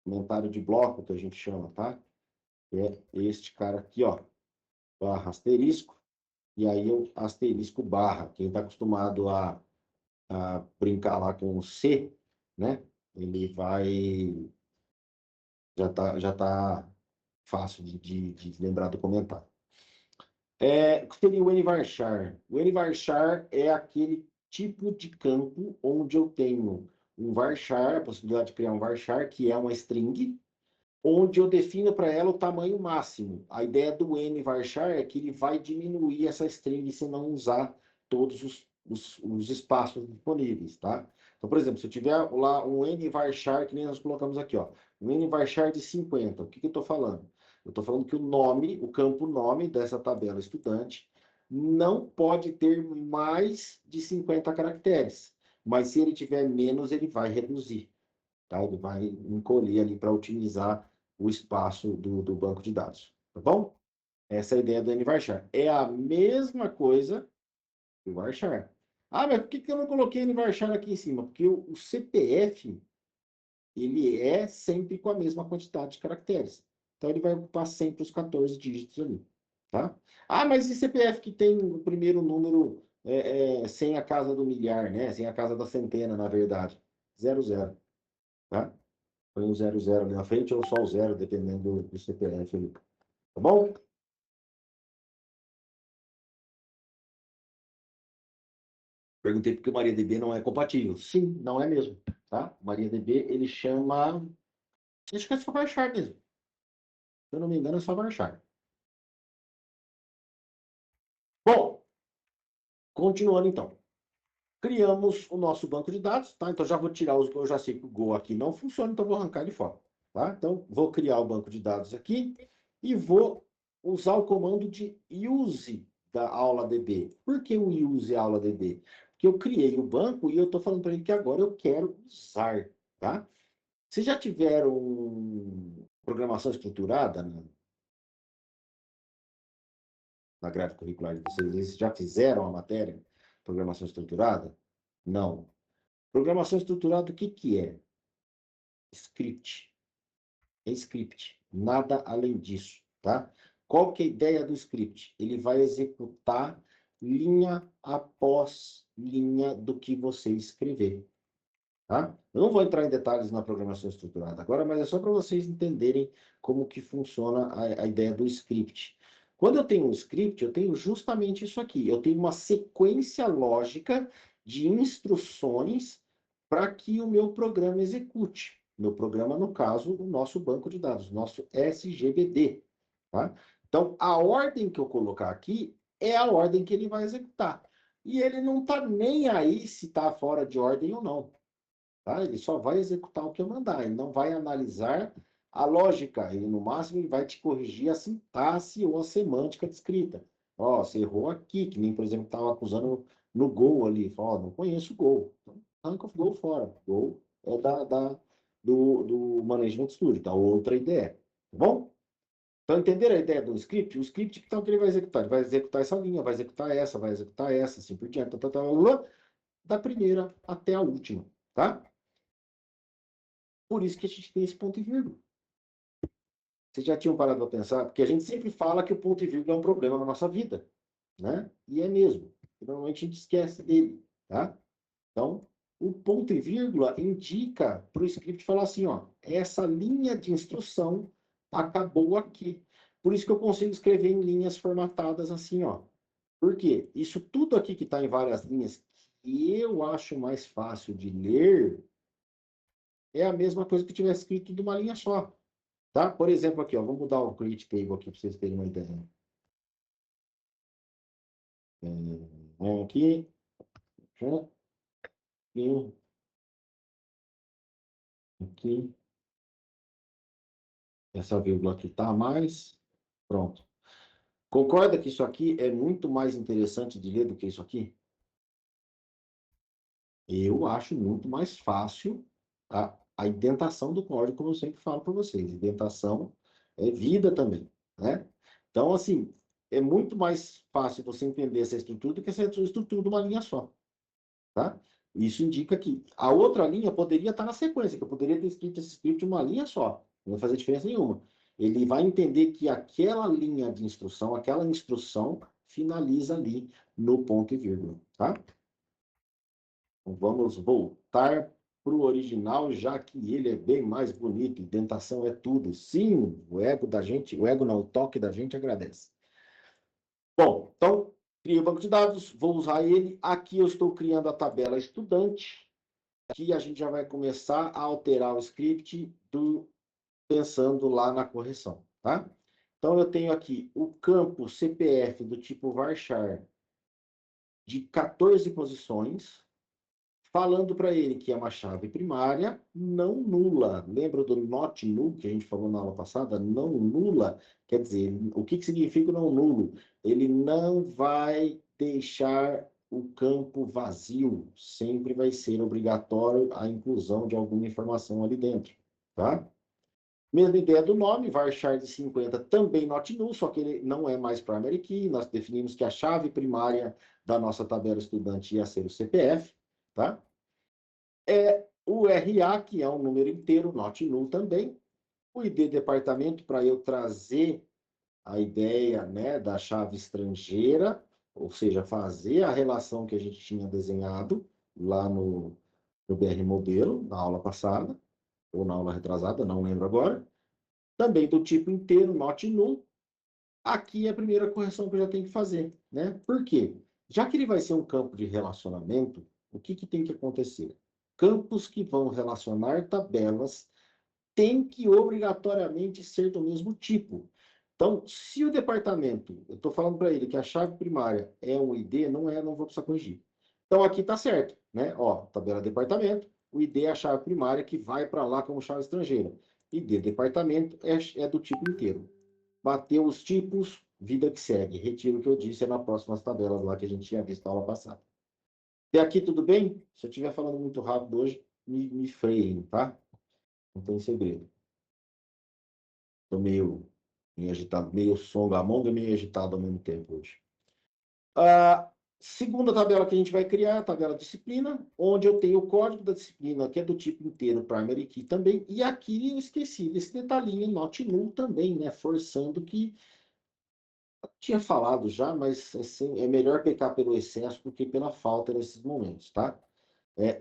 Comentário de bloco, que a gente chama, tá? É este cara aqui, ó. Barra asterisco. E aí eu asterisco barra. Quem está acostumado a brincar lá com o C, né? Ele vai. Já tá fácil de lembrar do comentário. O que seria o NVARCHAR? O NVARCHAR é aquele tipo de campo onde eu tenho um varchar, a possibilidade de criar um varchar, que é uma string, onde eu defino para ela o tamanho máximo. A ideia do NVARCHAR é que ele vai diminuir essa string se não usar todos os espaços disponíveis, tá? Então, por exemplo, se eu tiver lá um NVARCHAR, que nem nós colocamos aqui, ó, um NVARCHAR de 50, o que eu estou falando? Eu estou falando que o nome, o campo nome dessa tabela estudante, não pode ter mais de 50 caracteres. Mas se ele tiver menos, ele vai reduzir, tá? Ele vai encolher ali para otimizar o espaço do banco de dados, tá bom? Essa é a ideia do NVARCHAR. É a mesma coisa do varchar. Ah, mas por que eu não coloquei NVARCHAR aqui em cima? Porque o CPF, ele é sempre com a mesma quantidade de caracteres. Então, ele vai ocupar sempre os 14 dígitos ali, tá? Ah, mas e CPF que tem o primeiro número sem a casa do milhar, né? Sem a casa da centena, na verdade. 00, tá? Põe um 00 ali na frente ou só o 0, dependendo do CPF ali. Tá bom? Perguntei porque o MariaDB não é compatível. Sim, não é mesmo. Tá? O MariaDB, ele chama... Acho que é só baixar mesmo. Se eu não me engano, é só baixar. Bom, continuando então. Criamos o nosso banco de dados, tá? Então já vou tirar os... Eu já sei que o Go aqui não funciona, então vou arrancar ele fora. Tá? Então, vou criar o banco de dados aqui e vou usar o comando de use da aula DB. Por que o use aula DB? Porque eu criei o banco e eu estou falando para ele que agora eu quero usar, tá? Vocês já tiveram programação estruturada na grade curricular de vocês? Vocês já fizeram a matéria programação estruturada? Não. Programação estruturada, o que que é? Script. É script. Nada além disso, tá? Qual que é a ideia do script? Ele vai executar linha após linha do que você escrever, tá? Eu não vou entrar em detalhes na programação estruturada agora, mas é só para vocês entenderem como que funciona a ideia do script. Quando eu tenho um script, eu tenho justamente isso aqui. Eu tenho uma sequência lógica de instruções para que o meu programa execute. Meu programa, no caso, o nosso banco de dados, nosso SGBD, tá? Então, a ordem que eu colocar aqui é a ordem que ele vai executar. E ele não está nem aí se está fora de ordem ou não. Tá? Ele só vai executar o que eu mandar, ele não vai analisar a lógica, ele no máximo ele vai te corrigir a sintaxe ou a semântica descrita. Ó, você errou aqui, que nem, por exemplo, estava acusando no Go ali, falou, ó, não conheço o Go. Então, arranca o Go fora. Go é do Management Studio, da outra ideia. Tá bom? Então, entenderam a ideia do script? O script, então, que ele vai executar? Ele vai executar essa linha, vai executar essa, assim por diante, da primeira até a última, tá? Por isso que a gente tem esse ponto e vírgula. Vocês já tinham parado para pensar? Porque a gente sempre fala que o ponto e vírgula é um problema na nossa vida, né? E é mesmo. E normalmente a gente esquece dele, tá? Então, o ponto e vírgula indica para o script falar assim, ó, essa linha de instrução acabou aqui. Por isso que eu consigo escrever em linhas formatadas assim, ó. Por quê? Isso tudo aqui que está em várias linhas, que eu acho mais fácil de ler, é a mesma coisa que tivesse escrito de uma linha só. Tá? Por exemplo, aqui, ó, vamos mudar o create table aqui para vocês terem uma ideia. Aqui, aqui, aqui. Essa vírgula aqui tá a mais. Pronto. Concorda que isso aqui é muito mais interessante de ler do que isso aqui? Eu acho muito mais fácil a indentação do código, como eu sempre falo para vocês. Indentação é vida também, né? Então, assim, é muito mais fácil você entender essa estrutura do que essa estrutura de uma linha só. Tá? Isso indica que a outra linha poderia estar na sequência, que eu poderia ter escrito esse script em uma linha só, não vai fazer diferença nenhuma. Ele vai entender que aquela linha de instrução, aquela instrução, finaliza ali no ponto e vírgula. Tá? Então, vamos voltar para o original, já que ele é bem mais bonito, indentação é tudo. Sim, o ego da gente, o ego não, o toque da gente agradece. Bom, então, criei o banco de dados, vou usar ele. Aqui eu estou criando a tabela estudante. Aqui a gente já vai começar a alterar o script pensando lá na correção, tá? Então, eu tenho aqui o campo CPF do tipo varchar de 14 posições, falando para ele que é uma chave primária não nula. Lembra do not null que a gente falou na aula passada? Não nula, quer dizer, o que significa não nulo? Ele não vai deixar o campo vazio, sempre vai ser obrigatório a inclusão de alguma informação ali dentro, tá? Mesma ideia do nome, varchar de 50 também not null, só que ele não é mais primary key, nós definimos que a chave primária da nossa tabela estudante ia ser o CPF, tá? É o RA, que é um número inteiro, not null também. O ID departamento, para eu trazer a ideia, né, da chave estrangeira, ou seja, fazer a relação que a gente tinha desenhado lá no BR Modelo, na aula passada. ou na aula retrasada, não lembro agora. Também do tipo inteiro, not null. Aqui é a primeira correção que eu já tenho que fazer, né? Por quê? Já que ele vai ser um campo de relacionamento, o que que tem que acontecer? Campos que vão relacionar tabelas têm que obrigatoriamente ser do mesmo tipo. Então, se o departamento, eu estou falando para ele que a chave primária é um ID, não é, não vou precisar corrigir. Então, aqui está certo, né? Ó, tabela departamento, o ID é a chave primária que vai para lá como chave estrangeira. ID departamento é do tipo inteiro. Bateu os tipos, vida que segue. Retiro o que eu disse, é nas próximas tabelas lá que a gente tinha visto na aula passada. Até aqui tudo bem? Se eu estiver falando muito rápido hoje, me freiem, tá? Não tem segredo. Estou meio agitado, meio songamonga, meio agitado ao mesmo tempo hoje. A segunda tabela que a gente vai criar, a tabela disciplina, onde eu tenho o código da disciplina, que é do tipo inteiro, primary key também, e aqui eu esqueci desse detalhinho, not null também, né? Forçando que tinha falado já, mas assim, é melhor pecar pelo excesso do que pela falta nesses momentos, tá?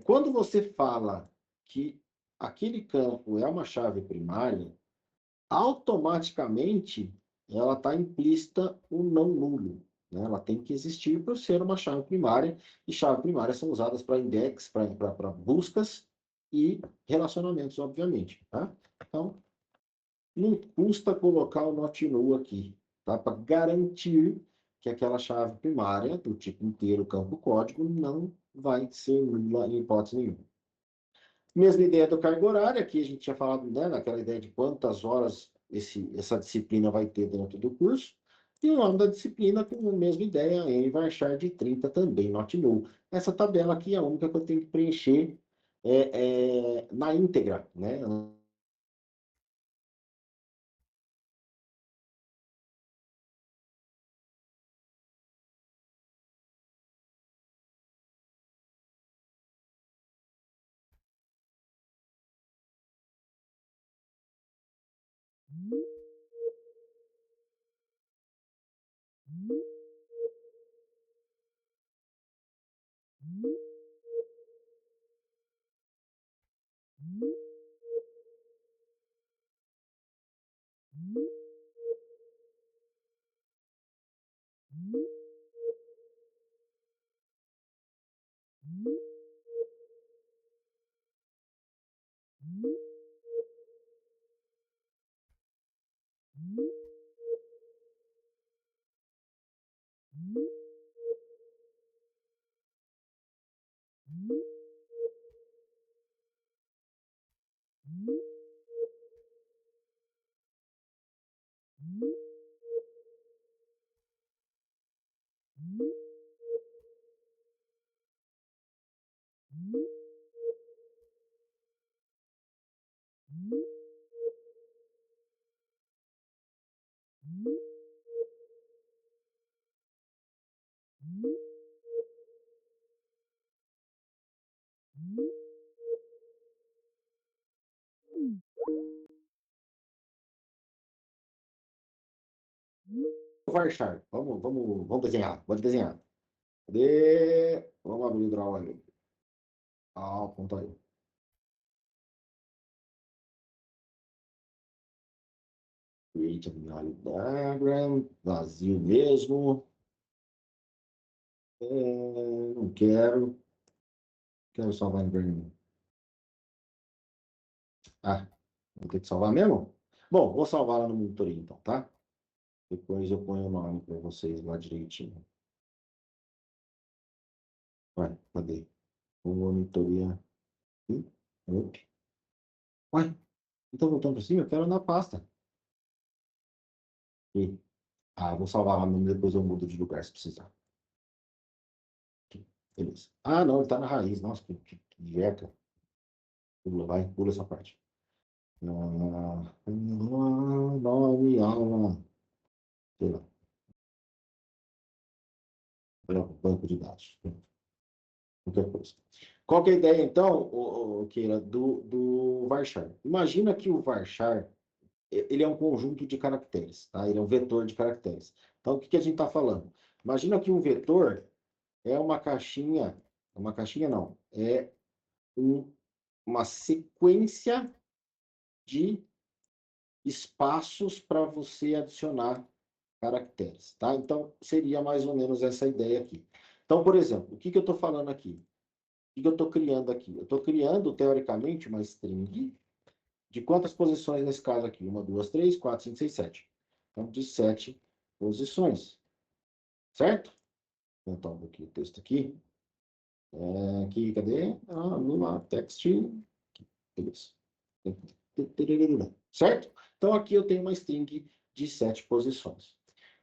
Quando você fala que aquele campo é uma chave primária, automaticamente ela está implícita o não nulo, né? Ela tem que existir por ser uma chave primária, e chaves primárias são usadas para index, para buscas e relacionamentos, obviamente, tá? Então, não custa colocar o not null aqui, tá? Para garantir que aquela chave primária, do tipo inteiro, campo código, não vai ser nula em hipótese nenhuma. Mesma ideia do carga horária, aqui a gente tinha falado, né, naquela ideia de quantas horas essa disciplina vai ter dentro do curso, e o nome da disciplina com a mesma ideia, N varchar de 30 também, not null. Essa tabela aqui é a única que eu tenho que preencher na íntegra, né? Varchar. Vamos desenhar. Pode desenhar. Cadê? Vamos abrir o draw ali. Ah, aponta aí. Create a binary diagram. Vazio mesmo. Não quero. Quero salvar em vermelho. Ah, vou ter que salvar mesmo? Bom, vou salvar lá no monitoria então, tá? Depois eu ponho o nome para vocês lá direitinho. Vai, cadê? Monitoria. Up. Ué, então voltando para cima, eu quero na pasta. E, vou salvar lá mesmo, depois eu mudo de lugar se precisar. Beleza. Ah, não, ele tá na raiz. Nossa, que jeca. Pula, vai, pula essa parte. Nome, aula. Sei lá, banco de dados. Qualquer coisa. Qual que é a ideia, então, Keila, do varchar? Imagina que o varchar, ele é um conjunto de caracteres, tá? Ele é um vetor de caracteres. Então, o que a gente está falando? Imagina que um vetor é uma caixinha não, é uma sequência de espaços para você adicionar caracteres, tá? Então, seria mais ou menos essa ideia aqui. Então, por exemplo, o que eu estou falando aqui? O que eu estou criando aqui? Eu estou criando, teoricamente, uma string de quantas posições nesse caso aqui? 1, 2, 3, 4, 5, 6, 7. Então, de 7 posições. Certo? Então, aqui o texto aqui. Aqui, cadê? No text. Beleza. Certo? Então, aqui eu tenho uma string de 7 posições.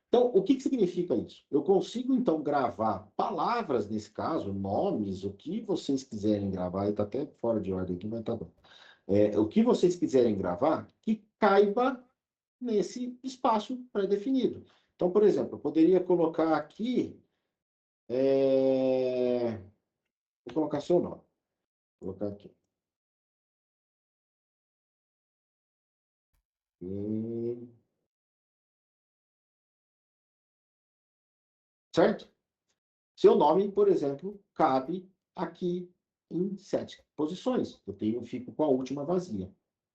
Então, o que significa isso? Eu consigo, então, gravar palavras, nesse caso, nomes, o que vocês quiserem gravar, está até fora de ordem aqui, mas tá bom. O que vocês quiserem gravar, que caiba nesse espaço pré-definido. Então, por exemplo, eu poderia colocar aqui... Vou colocar seu nome. Vou colocar aqui. Certo? Seu nome, por exemplo, cabe aqui em 7 posições. Fico com a última vazia.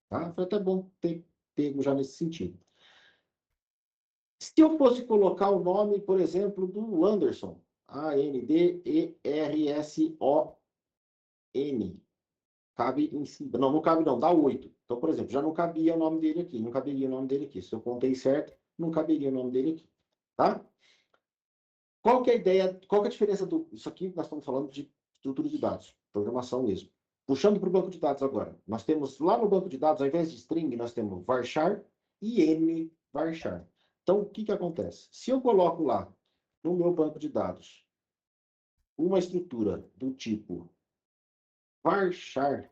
Tá? Foi até bom ter pego já nesse sentido. Se eu fosse colocar o nome, por exemplo, do Anderson, Anderson, cabe em cima. Não, não cabe não, dá 8. Então, por exemplo, já não cabia o nome dele aqui, não caberia o nome dele aqui. Se eu contei certo, não caberia o nome dele aqui. Tá? Qual que é a ideia, qual que é a diferença do... Isso aqui nós estamos falando de estrutura de dados, programação mesmo. Puxando para o banco de dados agora. Nós temos lá no banco de dados, ao invés de string, nós temos varchar e nvarchar. Então, o que acontece? Se eu coloco lá no meu banco de dados uma estrutura do tipo varchar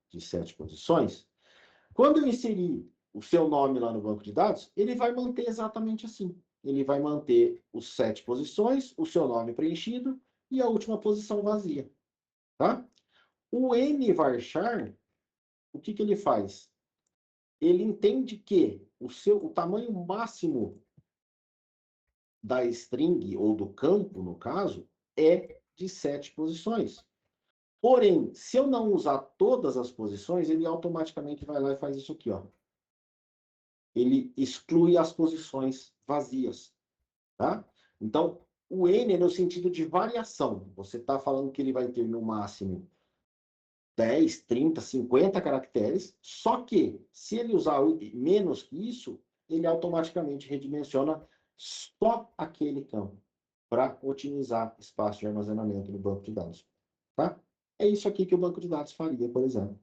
de 7 posições, quando eu inserir o seu nome lá no banco de dados, ele vai manter exatamente assim. Ele vai manter os 7 posições, o seu nome preenchido e a última posição vazia. Tá? O nvarchar, o que ele faz? Ele entende que o tamanho máximo da string, ou do campo, no caso, é de 7 posições. Porém, se eu não usar todas as posições, ele automaticamente vai lá e faz isso aqui, ó. Ele exclui as posições vazias, tá? Então, o N é no sentido de variação. Você está falando que ele vai ter no máximo 10, 30, 50 caracteres, só que se ele usar menos que isso, ele automaticamente redimensiona só aquele campo para otimizar espaço de armazenamento no banco de dados, tá? É isso aqui que o banco de dados faria, por exemplo.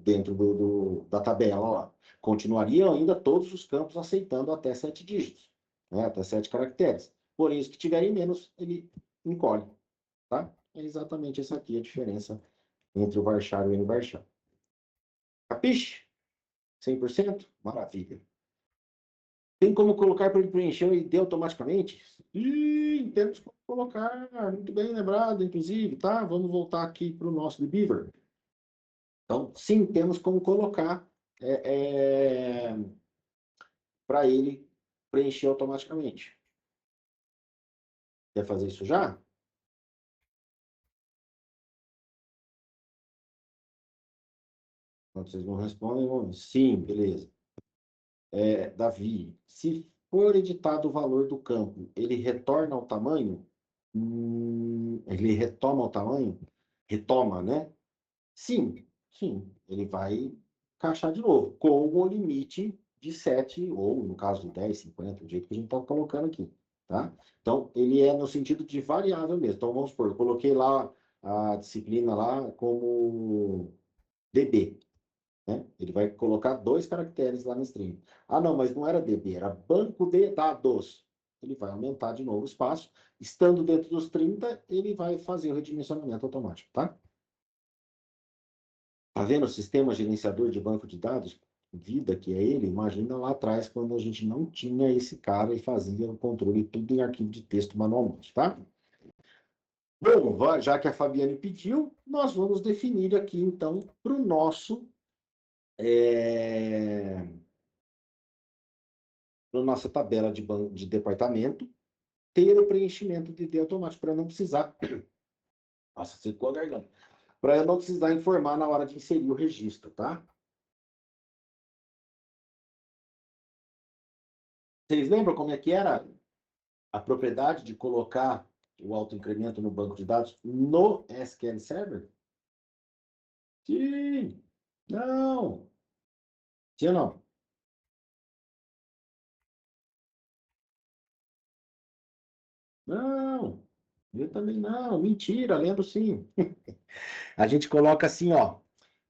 Dentro da tabela lá. Continuariam ainda todos os campos aceitando até 7 dígitos, né? Até 7 caracteres. Porém, os que tiverem menos, ele encolhe. Tá? É exatamente essa aqui a diferença entre o varchar e o nvarchar. Capiche? 100%? Maravilha. Tem como colocar para ele preencher o ID automaticamente? Temos como colocar. Muito bem lembrado, inclusive, tá? Vamos voltar aqui para o nosso de Beaver. Então, sim, temos como colocar para ele preencher automaticamente. Quer fazer isso já? Quando vocês não respondem, vamos... Sim, beleza. Davi, se for editado o valor do campo, ele retorna ao tamanho? Ele retoma o tamanho? Retoma, né? Sim, sim. Ele vai encaixar de novo, com o limite de 7, ou no caso de 10, 50, do jeito que a gente está colocando aqui. Tá? Então, ele é no sentido de variável mesmo. Então, vamos supor, eu coloquei lá a disciplina lá como DB. Né? Ele vai colocar 2 caracteres lá na string. Ah, não, mas não era DB, era banco de dados. Ele vai aumentar de novo o espaço. Estando dentro dos 30, ele vai fazer o redimensionamento automático, tá? Tá vendo o sistema gerenciador de banco de dados? Vida que é ele, imagina lá atrás, quando a gente não tinha esse cara e fazia o controle tudo em arquivo de texto manualmente, tá? Bom, já que a Fabiane pediu, nós vamos definir aqui, então, para o nosso... na nossa tabela de departamento, ter o preenchimento de ID automático, para não precisar... Nossa, secou a garganta. para eu não precisar informar na hora de inserir o registro, tá? Vocês lembram como é que era a propriedade de colocar o autoincremento no banco de dados no SQL Server? Sim. Não. Sim ou não? Não. Eu também não. Mentira, lembro sim. A gente coloca assim, ó.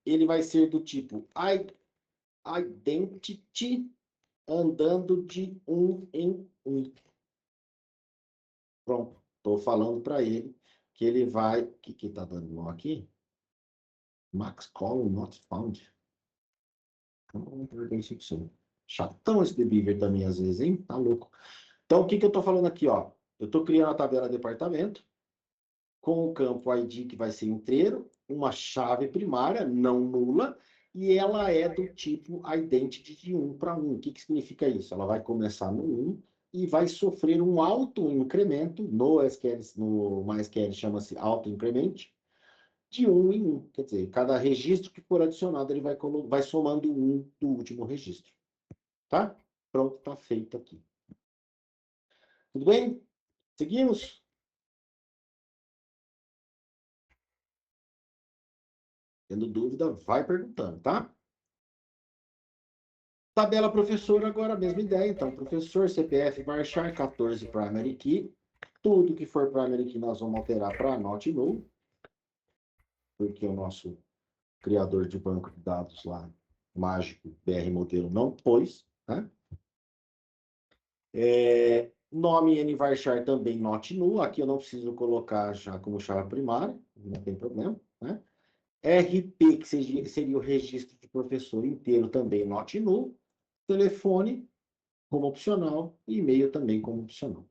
Ele vai ser do tipo identity andando de um em um. Pronto. Estou falando para ele que ele vai. O que está dando nó aqui? Max call not found. Não, chatão esse The Beaver também, às vezes, hein? Tá louco. Então, o que eu estou falando aqui, ó? Eu estou criando a tabela departamento com o campo ID que vai ser inteiro, uma chave primária não nula, e ela é do tipo identity de 1 para 1. O que significa isso? Ela vai começar no 1 e vai sofrer um alto incremento no SQL, no MySQL chama-se auto increment, de 1 em 1. Quer dizer, cada registro que for adicionado, ele vai somando 1 do último registro. Tá? Pronto, tá feito aqui. Tudo bem? Seguimos? Tendo dúvida, vai perguntando, tá? Tabela professor, agora a mesma ideia. Então, professor, CPF, varchar, 14 primary key. Tudo que for primary key nós vamos alterar para not null, porque o nosso criador de banco de dados lá, mágico, BR modelo, não pôs, né? Nome N varchar também not null. Aqui eu não preciso colocar já como chave primária, não tem problema, né? RP, que seria o registro de professor inteiro, também not null. Telefone como opcional e e-mail também como opcional.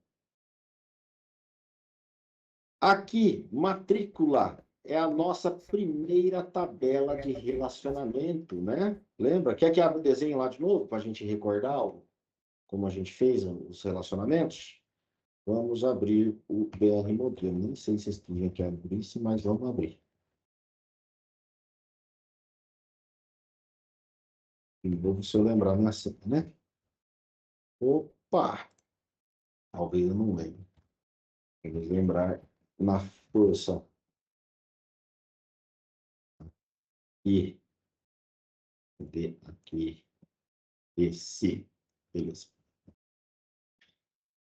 Aqui, matrícula é a nossa primeira tabela de relacionamento, né? Lembra? Quer que abra o desenho lá de novo para a gente recordar como a gente fez os relacionamentos? Vamos abrir o BR modelo. Nem sei se vocês tinham que abrir isso, mas vamos abrir. De novo, se eu lembrar minha senha, né? Opa! Talvez eu não lembre. Vamos lembrar na força. E de aqui. Esse. Beleza.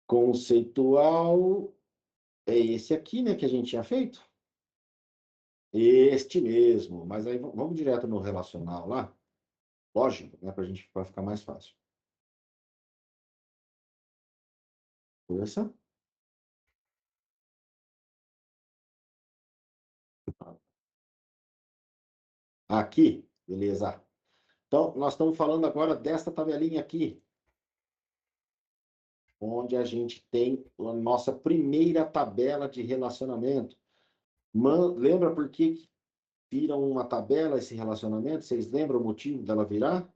Conceitual é esse aqui, né, que a gente tinha feito? Este mesmo. Mas aí vamos direto no relacional lá. Lógico, né, para ficar mais fácil. Força. Aqui, beleza. Então, nós estamos falando agora desta tabelinha aqui, onde a gente tem a nossa primeira tabela de relacionamento. Lembra por que vira uma tabela esse relacionamento? Vocês lembram o motivo dela virar?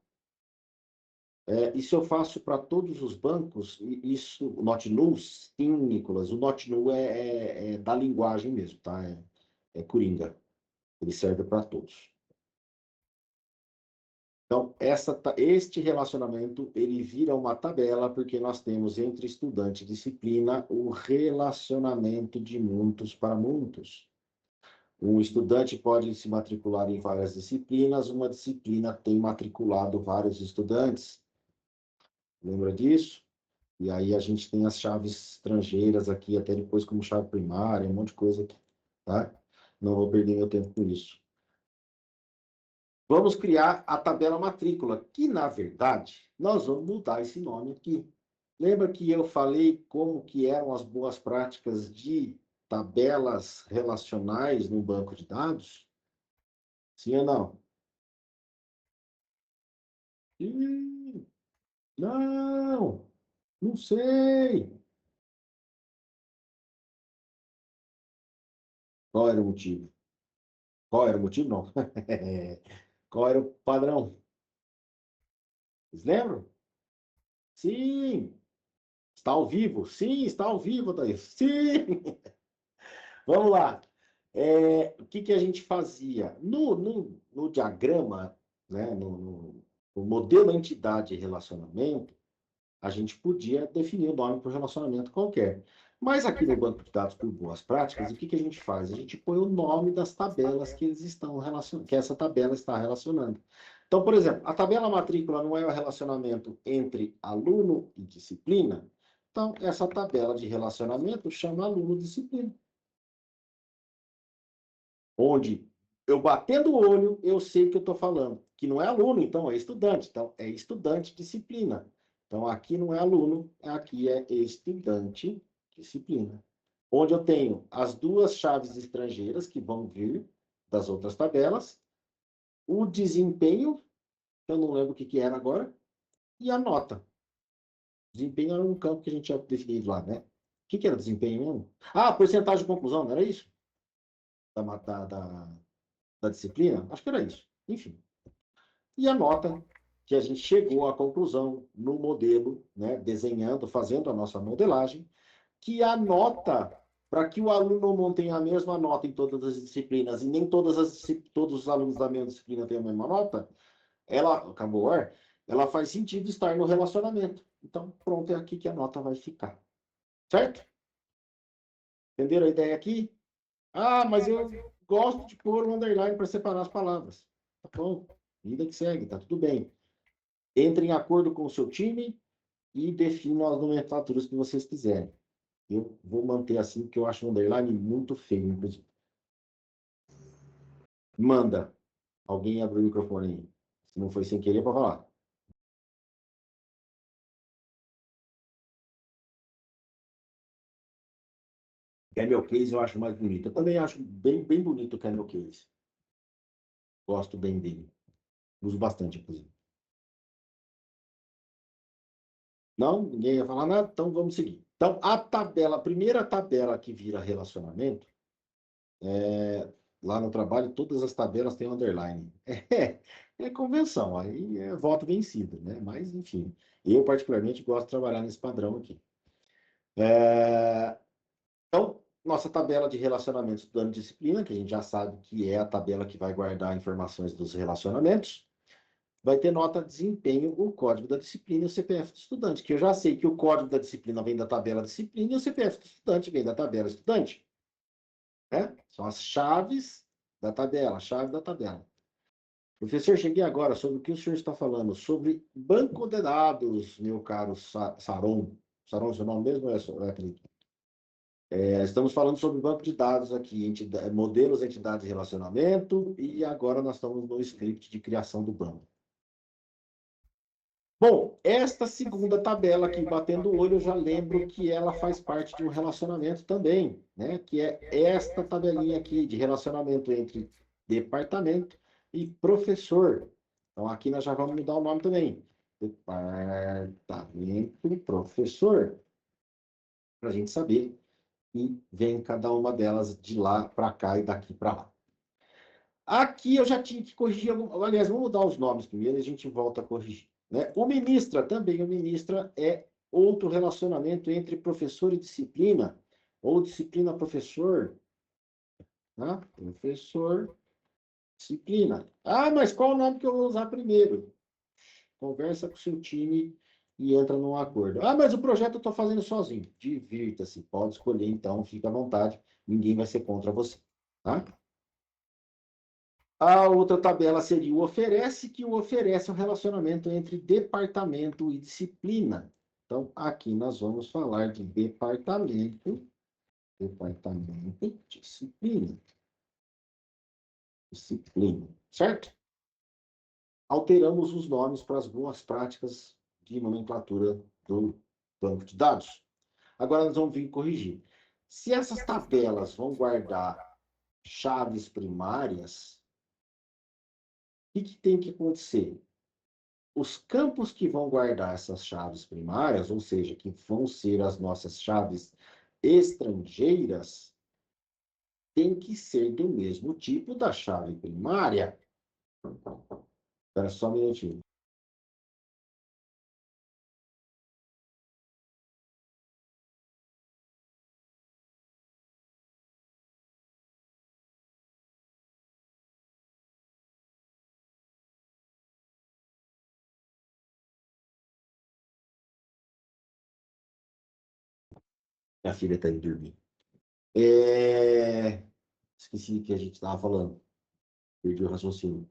Isso eu faço para todos os bancos, isso, o not null, sim, Nicolas, o not null é da linguagem mesmo, tá? É coringa, ele serve para todos. Então, este relacionamento, ele vira uma tabela, porque nós temos entre estudante e disciplina o relacionamento de muitos para muitos. Um estudante pode se matricular em várias disciplinas, uma disciplina tem matriculado vários estudantes. Lembra disso? E aí a gente tem as chaves estrangeiras aqui, até depois como chave primária, um monte de coisa aqui, tá? Não vou perder meu tempo com isso. Vamos criar a tabela matrícula, que na verdade nós vamos mudar esse nome aqui. Lembra que eu falei como que eram as boas práticas de tabelas relacionais no banco de dados? Sim ou não? Ih, não, não sei. Qual era o motivo? Qual era o motivo? Não. Qual era o padrão? Vocês lembram? Sim. Está ao vivo? Sim, está ao vivo, Thaís. Sim. Vamos lá. O que, que a gente fazia? No diagrama, né, no modelo entidade e relacionamento, a gente podia definir o nome para o relacionamento qualquer. Mas aqui no banco de dados por boas práticas, o que, que a gente faz? A gente põe o nome das tabelas que eles estão relacionando, que essa tabela está relacionando. Então, por exemplo, a tabela matrícula não é o relacionamento entre aluno e disciplina. Então, essa tabela de relacionamento chama aluno-disciplina. Onde eu batendo o olho, eu sei o que eu estou falando. Que não é aluno, então é estudante. Então, é estudante disciplina. Então, aqui não é aluno, aqui é estudante disciplina. Onde eu tenho as duas chaves estrangeiras que vão vir das outras tabelas, o desempenho, eu não lembro o que, que era agora, e a nota. Desempenho era um campo que a gente tinha definido lá, né? O que, que era desempenho mesmo? Ah, porcentagem de conclusão, não era isso? Da disciplina? Acho que era isso. Enfim. E a nota que a gente chegou à conclusão no modelo, né, desenhando, fazendo a nossa modelagem, que a nota, para que o aluno não tenha a mesma nota em todas as disciplinas, e nem todos os alunos da mesma disciplina tenham a mesma nota, ela, acabou, ela faz sentido estar no relacionamento. Então, pronto, é aqui que a nota vai ficar. Certo? Entenderam a ideia aqui? Ah, mas eu gosto de pôr um underline para separar as palavras. Tá bom, vida que segue, tá tudo bem. Entre em acordo com o seu time e definam as nomenclaturas que vocês quiserem. Eu vou manter assim, porque eu acho o underline muito feio, inclusive. Manda. Alguém abre o microfone aí. Se não foi sem querer, para falar. Camel Case eu acho mais bonito. Eu também acho bem, bem bonito o Camel Case. Gosto bem dele. Uso bastante, inclusive. Não? Ninguém ia falar nada? Então vamos seguir. Então, a primeira tabela que vira relacionamento, lá no trabalho, todas as tabelas têm underline. É convenção, aí é voto vencido, né? Mas, enfim, eu particularmente gosto de trabalhar nesse padrão aqui. Então, nossa tabela de relacionamentos estudando disciplina, que a gente já sabe que é a tabela que vai guardar informações dos relacionamentos, vai ter nota desempenho, o código da disciplina e o CPF do estudante, que eu já sei que o código da disciplina vem da tabela disciplina e o CPF do estudante vem da tabela estudante. Né? São as chaves da tabela, a chave da tabela. Professor, cheguei agora sobre o que o senhor está falando, sobre banco de dados, meu caro Saron. Saron, seu nome mesmo é aquele? Estamos falando sobre banco de dados aqui, modelos, entidades e relacionamento, e agora nós estamos no script de criação do banco. Bom, esta segunda tabela aqui, batendo o olho, eu já lembro que ela faz parte de um relacionamento também, né? Que é esta tabelinha aqui de relacionamento entre departamento e professor. Então, aqui nós já vamos mudar o nome também. Departamento e professor, para a gente saber e vem cada uma delas de lá para cá e daqui para lá. Aqui eu já tinha que corrigir, aliás, vamos mudar os nomes primeiro e a gente volta a corrigir. Né? O ministra também, o ministra é outro relacionamento entre professor e disciplina, ou disciplina-professor, né? Professor, disciplina. Ah, mas qual o nome que eu vou usar primeiro? Conversa com o seu time e entra num acordo. Ah, mas o projeto eu estou fazendo sozinho. Divirta-se, pode escolher então, fica à vontade, ninguém vai ser contra você. Tá? A outra tabela seria o oferece, que o oferece é um relacionamento entre departamento e disciplina. Então, aqui nós vamos falar de departamento, disciplina, disciplina, certo? Alteramos os nomes para as boas práticas de nomenclatura do banco de dados. Agora nós vamos vir corrigir. Se essas tabelas vão guardar chaves primárias, o que tem que acontecer? Os campos que vão guardar essas chaves primárias, ou seja, que vão ser as nossas chaves estrangeiras, tem que ser do mesmo tipo da chave primária. Espera só um minutinho. Minha filha está indo dormir. Esqueci o que a gente estava falando. Perdi o raciocínio.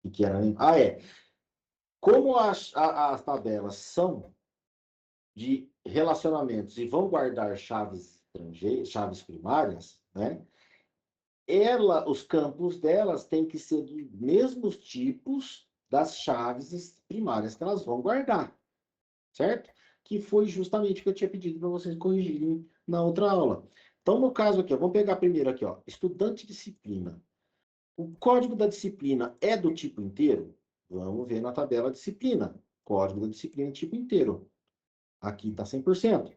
O que era, né? Como as tabelas são de relacionamentos e vão guardar chaves estrangeiras, chaves primárias, né? Os campos delas têm que ser dos mesmos tipos das chaves primárias que elas vão guardar, certo? Que foi justamente o que eu tinha pedido para vocês corrigirem na outra aula. Então, no caso aqui, vamos pegar primeiro aqui, ó, estudante disciplina. O código da disciplina é do tipo inteiro? Vamos ver na tabela disciplina. Código da disciplina tipo inteiro. Aqui está 100%.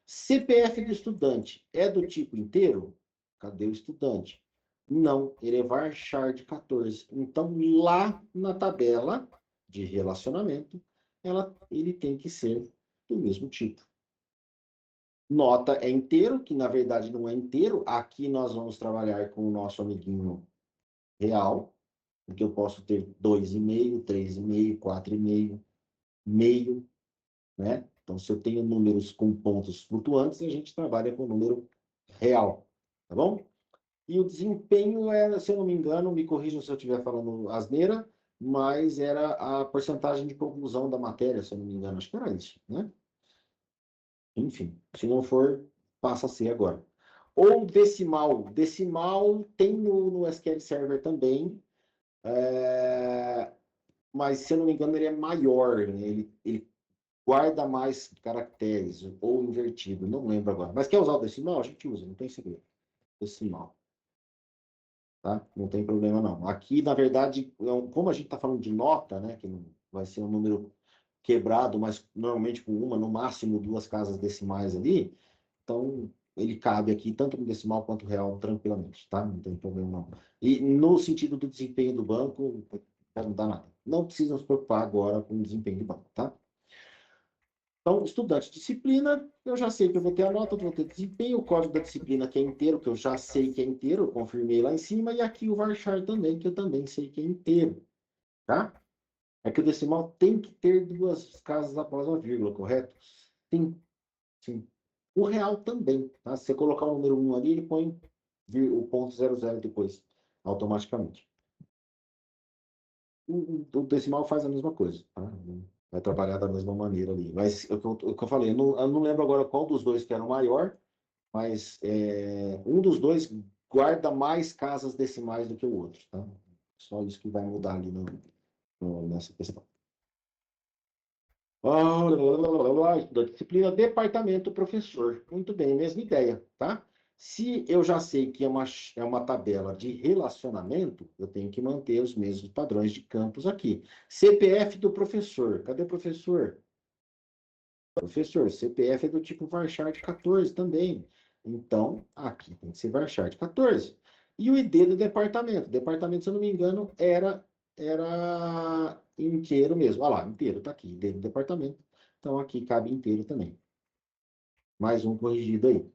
CPF do estudante é do tipo inteiro? Cadê o estudante? Não, ele é varchar de 14. Então, lá na tabela de relacionamento, ele tem que ser do mesmo tipo. Nota é inteiro, que na verdade não é inteiro. Aqui nós vamos trabalhar com o nosso amiguinho real, porque eu posso ter 2,5, 3,5, 4,5, meio, né? Então, se eu tenho números com pontos flutuantes, a gente trabalha com o número real, tá bom? E o desempenho era, se eu não me engano, me corrijam se eu estiver falando asneira, mas era a porcentagem de conclusão da matéria, se eu não me engano, acho que era isso, né? Enfim, se não for, passa a ser agora. Ou decimal. Decimal tem no SQL Server também, mas se eu não me engano, ele é maior, né? Ele guarda mais caracteres, ou invertido, não lembro agora. Mas quer usar o decimal? A gente usa, não tem segredo. Decimal. Tá? Não tem problema não. Aqui, na verdade, como a gente está falando de nota, né, que não vai ser um número quebrado, mas normalmente com uma, no máximo duas casas decimais ali, então ele cabe aqui tanto no decimal quanto no real tranquilamente, tá? Não tem problema não. E no sentido do desempenho do banco, não dá nada. Não precisa se preocupar agora com o desempenho do banco, tá? Então, estudante de disciplina, eu já sei que eu vou ter a nota, eu vou ter desempenho, o código da disciplina que é inteiro, que eu já sei que é inteiro, eu confirmei lá em cima, e aqui o varchar também, que eu também sei que é inteiro, tá? É que o decimal tem que ter duas casas após a vírgula, correto? Sim, sim. O real também, tá? Se você colocar o número 1 ali, ele põe o ponto 00 depois, automaticamente. O decimal faz a mesma coisa, tá? Vai trabalhar da mesma maneira ali. Mas o que eu falei, eu não lembro agora qual dos dois que era o maior, mas um dos dois guarda mais casas decimais do que o outro, tá? Só isso que vai mudar ali nessa questão. Da disciplina departamento professor. Muito bem, mesma ideia, tá? Se eu já sei que é uma tabela de relacionamento, eu tenho que manter os mesmos padrões de campos aqui. CPF do professor. Cadê o professor? Professor, CPF é do tipo varchar de 14 também. Então, aqui tem que ser varchar de 14. E o ID do departamento. Departamento, se eu não me engano, era inteiro mesmo. Olha lá, inteiro, está aqui, ID do departamento. Então, aqui cabe inteiro também. Mais um corrigido aí.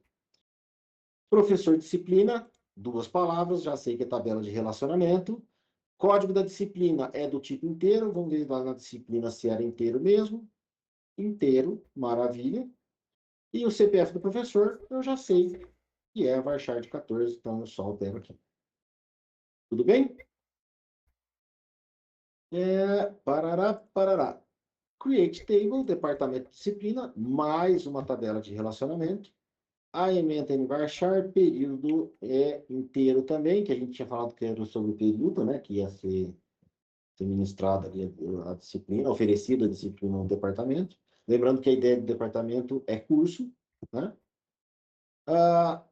Professor disciplina, duas palavras, já sei que é tabela de relacionamento. Código da disciplina é do tipo inteiro. Vamos ver lá na disciplina se era inteiro mesmo. Inteiro, maravilha. E o CPF do professor, eu já sei que é a varchar de 14, então eu só altero aqui. Tudo bem? Parará, parará. Create table, departamento de disciplina, mais uma tabela de relacionamento. A ementa em varchar, período é inteiro também, que a gente tinha falado que era sobre o período, né? Que ia ser ministrada ali a disciplina, oferecida a disciplina no departamento. Lembrando que a ideia do departamento é curso, né? Ah,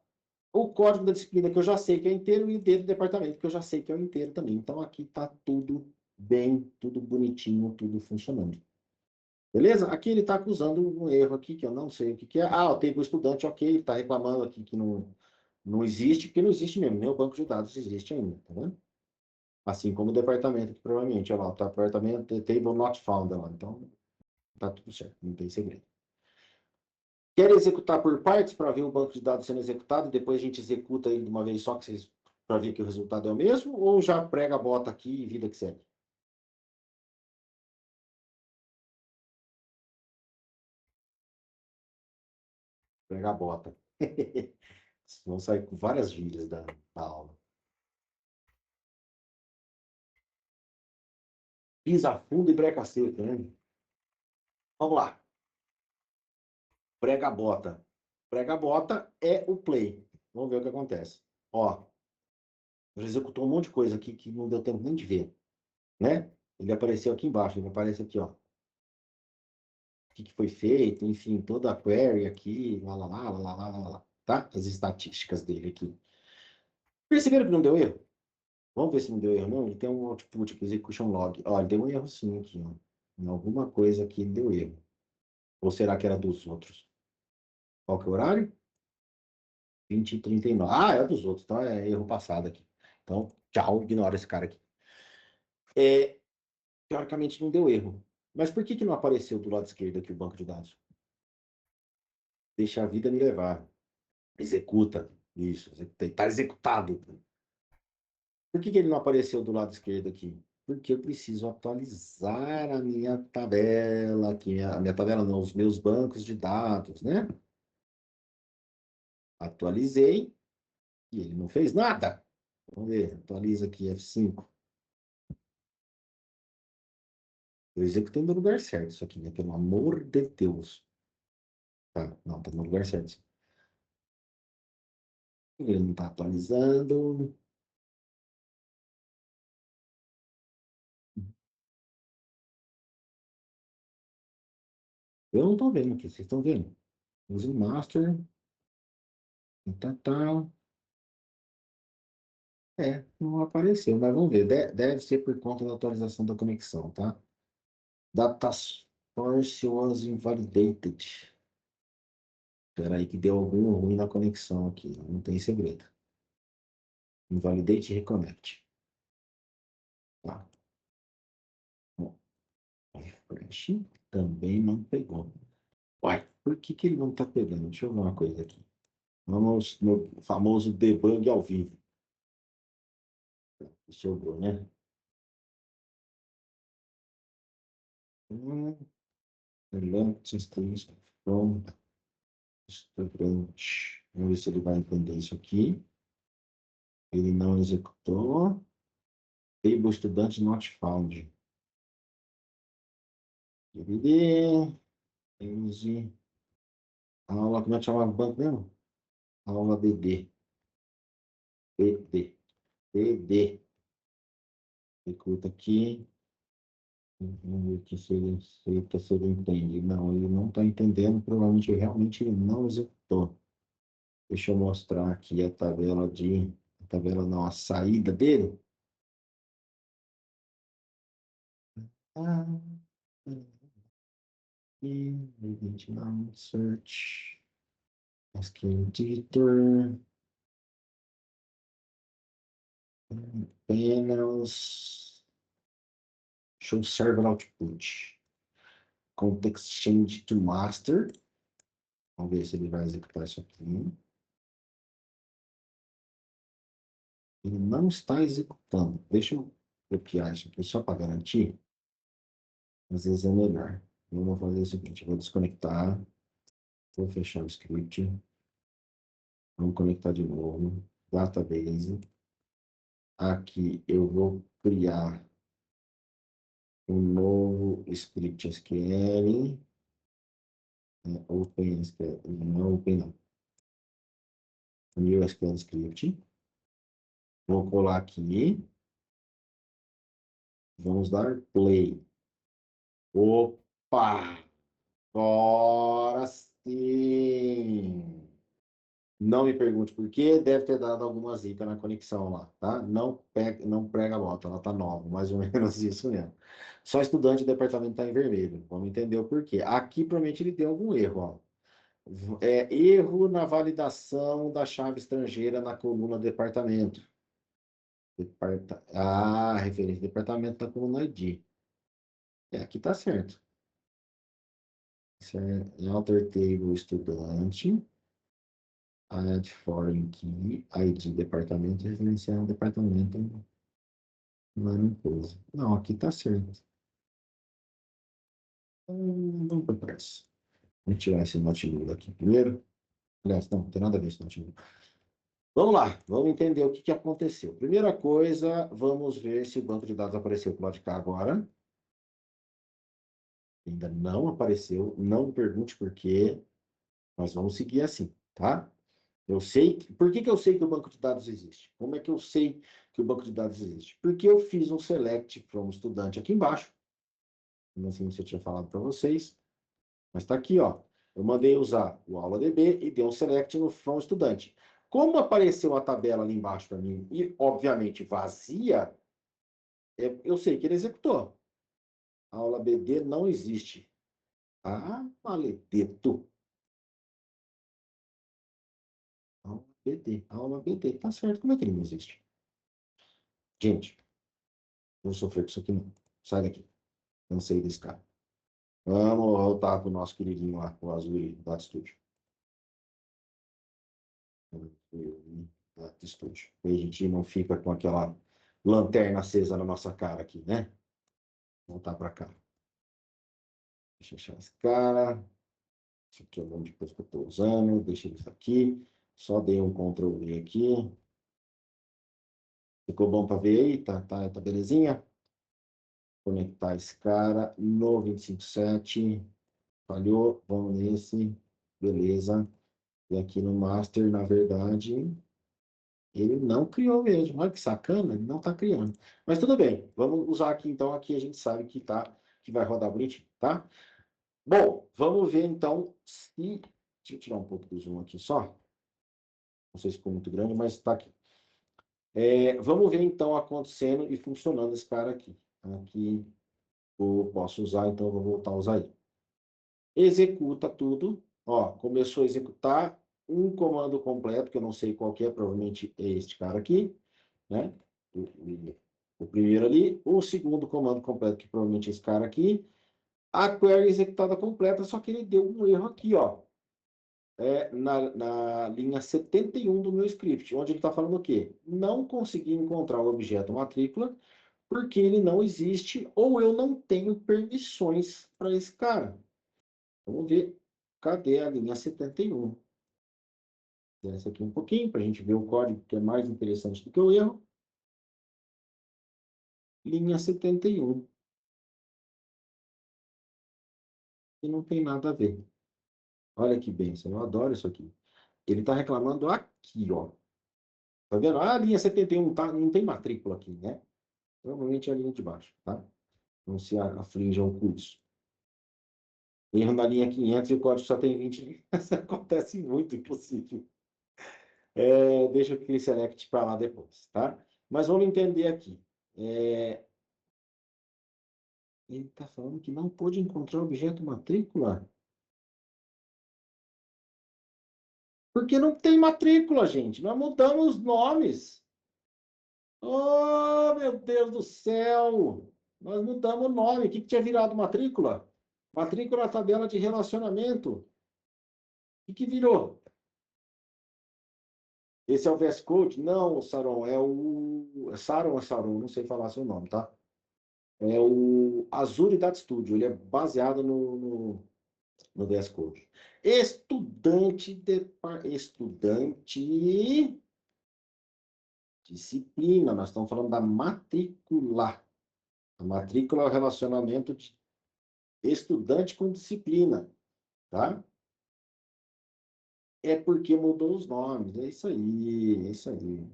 o código da disciplina que eu já sei que é inteiro e o D do departamento que eu já sei que é o inteiro também. Então aqui está tudo bem, tudo bonitinho, tudo funcionando. Beleza? Aqui ele está acusando um erro aqui que eu não sei o que, que é. Ah, o tempo estudante, ok, ele está reclamando aqui que não existe, porque não existe mesmo, nem o banco de dados existe ainda, tá vendo? Assim como o departamento, que provavelmente, olha lá, o departamento table not found, lá. Então tá tudo certo, não tem segredo. Quer executar por partes para ver o banco de dados sendo executado e depois a gente executa ele de uma vez só para ver que o resultado é o mesmo? Ou já prega a bota aqui e vida que segue? Prega a bota. Vão sair com várias gírias da aula. Pisa fundo e breca seca, né? Vamos lá. Prega a bota. Prega a bota é o play. Vamos ver o que acontece. Ó, já executou um monte de coisa aqui que não deu tempo nem de ver, né? Ele apareceu aqui embaixo, ele aparece aqui, ó. O que foi feito, enfim, toda a query aqui, lá, lá, lá, lá, lá, lá, lá, tá? As estatísticas dele aqui. Perceberam que não deu erro? Vamos ver se não deu erro, não. Ele tem um output aqui, execution log. Ó, ele deu um erro sim aqui, ó. Em alguma coisa aqui ele deu erro. Ou será que era dos outros? Qual que é o horário? 20h39. Ah, é dos outros, então é erro passado aqui. Então, tchau, ignora esse cara aqui. É, teoricamente não deu erro. Mas por que que não apareceu do lado esquerdo aqui o banco de dados? Deixa a vida me levar. Executa. Isso, está executado. Por que que ele não apareceu do lado esquerdo aqui? Porque eu preciso atualizar a minha tabela, aqui, a minha tabela não, os meus bancos de dados, né? Atualizei e ele não fez nada. Vamos ver, atualiza aqui F5. Eu executei no lugar certo isso aqui, né? Pelo amor de Deus. Tá, não, tá no lugar certo. Ele não tá atualizando. Eu não tô vendo aqui, vocês estão vendo? Use master, tal. É, não apareceu, mas vamos ver. Deve ser por conta da atualização da conexão, tá? Data source was invalidated. Espera aí que deu algum ruim na conexão aqui. Não tem segredo. Invalidate e reconnect. Tá. Bom, refresh também não pegou. Uai, por que que ele não tá pegando? Deixa eu ver uma coisa aqui. Vamos no famoso debug ao vivo. Sobrou, né? Select systems from student. Vamos ver se ele vai entender isso aqui. Ele não executou. Table estudante not found. DVD. Use. Aula, como é que chama o banco mesmo? Aula BD. BD. BD. Executa aqui. Vamos ver aqui se ele entende. Não, ele não está entendendo. Provavelmente, realmente, ele não executou. Deixa eu mostrar aqui a tabela de... A tabela não, a saída dele. Ah, e search, SQL editor, panels, show server output, context change to master. Vamos ver se ele vai executar isso aqui. Ele não está executando. Deixa eu copiar isso aqui só para garantir. Às vezes é melhor. Eu vou fazer o seguinte, eu vou desconectar, vou fechar o script, vamos conectar de novo, database. Aqui eu vou criar um novo script SQL, Open SQL, não Open não, New SQL Script. Vou colar aqui, vamos dar play. Opa! Agora sim! Não me pergunte por quê, deve ter dado alguma zica na conexão lá, tá? Não, pega, não prega a bota, ela tá nova, mais ou menos isso mesmo. Só estudante do departamento tá em vermelho, vamos entender o porquê. Aqui, provavelmente, ele deu algum erro, ó. Erro na validação da chave estrangeira na coluna departamento. Referência departamento da coluna ID. Aqui tá certo. Alter table estudante. Add foreign key. ID departamento. Referenciar departamento. Não é empresa. Não, aqui tá certo. Vamos para pressa. Vamos tirar esse notebook aqui primeiro. Aliás, não tem nada a ver isso, não. Vamos lá, vamos entender o que aconteceu. Primeira coisa, vamos ver se o banco de dados apareceu para o lado de cá agora. Ainda não apareceu, não me pergunte por quê, mas vamos seguir assim, tá? Eu sei. Por que eu sei que o banco de dados existe? Como é que eu sei que o banco de dados existe? Porque eu fiz um select from estudante aqui embaixo. Não sei se eu tinha falado para vocês, mas está aqui, ó. Eu mandei usar o AulaDB e dei um select no from estudante. Como apareceu a tabela ali embaixo para mim e, obviamente, vazia, eu sei que ele executou. Aula BD não existe. Ah, maledeto. Aula BD. Tá certo. Como é que ele não existe? Gente, vou sofrer com isso aqui não. Sai daqui. Cansei desse cara. Vamos voltar para o nosso queridinho lá, o Azul Data Studio. Data Studio. E a gente não fica com aquela lanterna acesa na nossa cara aqui, né? Voltar para cá. Deixa eu achar esse cara. Isso aqui é o nome de coisa que eu estou usando. Deixa isso aqui. Só dei um Ctrl V aqui. Ficou bom para ver aí? Tá belezinha? Conectar esse cara no 257. Falhou. Vamos nesse. Beleza. E aqui no master, na verdade, ele não criou mesmo. Olha que sacana, ele não está criando. Mas tudo bem. Vamos usar aqui então. Aqui a gente sabe que vai rodar bonitinho, tá? Bom, vamos ver então se. Deixa eu tirar um pouco do zoom aqui só. Não sei se ficou muito grande, mas está aqui. Vamos ver então acontecendo e funcionando esse cara aqui. Aqui eu posso usar, então eu vou voltar a usar ele. Executa tudo. Ó, começou a executar um comando completo, que eu não sei qual que é, provavelmente é este cara aqui, né? O primeiro ali. O segundo comando completo, que provavelmente é esse cara aqui. A query executada completa, só que ele deu um erro aqui, ó. Na linha 71 do meu script, onde ele está falando o quê? Não consegui encontrar o objeto matrícula porque ele não existe ou eu não tenho permissões para esse cara. Vamos ver, cadê a linha 71? Essa aqui um pouquinho, para a gente ver o código que é mais interessante do que o erro. Linha 71. E não tem nada a ver. Olha que bênção, eu adoro isso aqui. Ele está reclamando aqui, ó. Tá vendo? Ah, a linha 71 não tem matrícula aqui, né? Provavelmente é a linha de baixo, tá? Não se aflijam com isso. Erro na linha 500 e o código só tem 20 linhas. Acontece muito, impossível. Deixa aquele select para lá depois, tá? Mas vamos entender aqui. Ele está falando que não pôde encontrar o objeto matrícula. Porque não tem matrícula, gente. Nós mudamos os nomes. Oh, meu Deus do céu! Nós mudamos o nome. O que tinha virado matrícula? Matrícula na tabela de relacionamento. O que virou? Esse é o VS Code? Não, Saron, é o. Saron ou Saron? Não sei falar seu nome, tá? É o Azure Data Studio. Ele é baseado no VS Code. Estudante. Disciplina. Nós estamos falando da matrícula. A matrícula é o relacionamento de estudante com disciplina, tá? É porque mudou os nomes. É isso aí, é isso aí.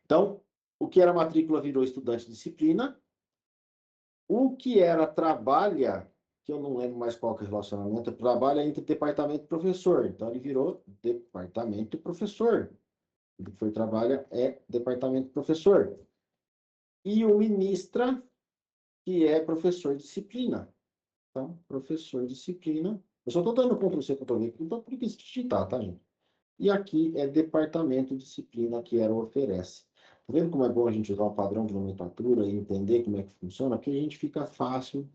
Então, o que era matrícula virou estudante disciplina. O que era trabalha, que eu não lembro mais qual que é o relacionamento, trabalha entre departamento e professor. Então, ele virou departamento e professor. O que foi trabalha é departamento e professor. E o ministra, que é professor de disciplina. Então, professor de disciplina. Eu só estou dando Ctrl+C, Ctrl+V, então por que digitar, tá, gente? E aqui é departamento de disciplina que era oferece. Tá vendo como é bom a gente usar um padrão de nomenclatura e entender como é que funciona? Porque a gente fica fácil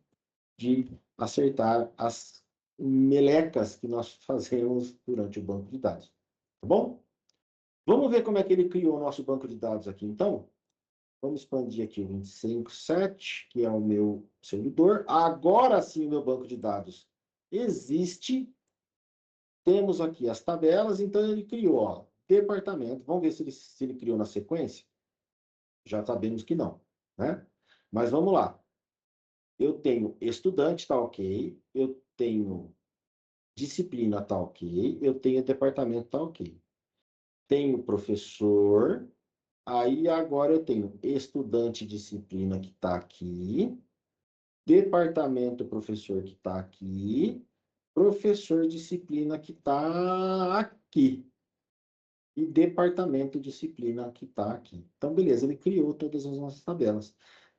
de acertar as melecas que nós fazemos durante o banco de dados. Tá bom? Vamos ver como é que ele criou o nosso banco de dados aqui, então? Vamos expandir aqui o 257, que é o meu servidor. Agora sim o meu banco de dados existe. Temos aqui as tabelas, então ele criou, ó, departamento. Vamos ver se ele criou na sequência? Já sabemos que não, né? Mas vamos lá. Eu tenho estudante, tá ok. Eu tenho disciplina, tá ok. Eu tenho departamento, tá ok. Tenho professor. Aí agora eu tenho estudante, disciplina que está aqui. Departamento, professor que está aqui. Professor, disciplina que está aqui. E departamento, disciplina que está aqui. Então, beleza, ele criou todas as nossas tabelas.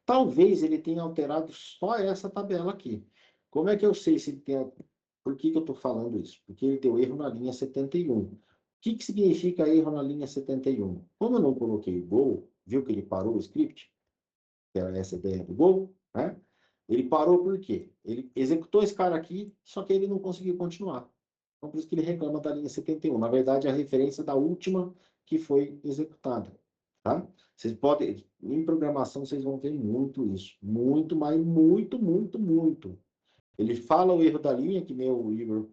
Talvez ele tenha alterado só essa tabela aqui. Como é que eu sei se ele tem... Por que que eu estou falando isso? Porque ele deu erro na linha 71. O que que significa erro na linha 71? Como eu não coloquei o gol, viu que ele parou o script? Que era essa ideia do gol, né? Ele parou por quê? Ele executou esse cara aqui, só que ele não conseguiu continuar. Então, por isso que ele reclama da linha 71. Na verdade, é a referência da última que foi executada. Tá? Vocês podem, em programação, vocês vão ver muito isso. Muito, mas muito, muito, muito. Ele fala o erro da linha, que nem o Igor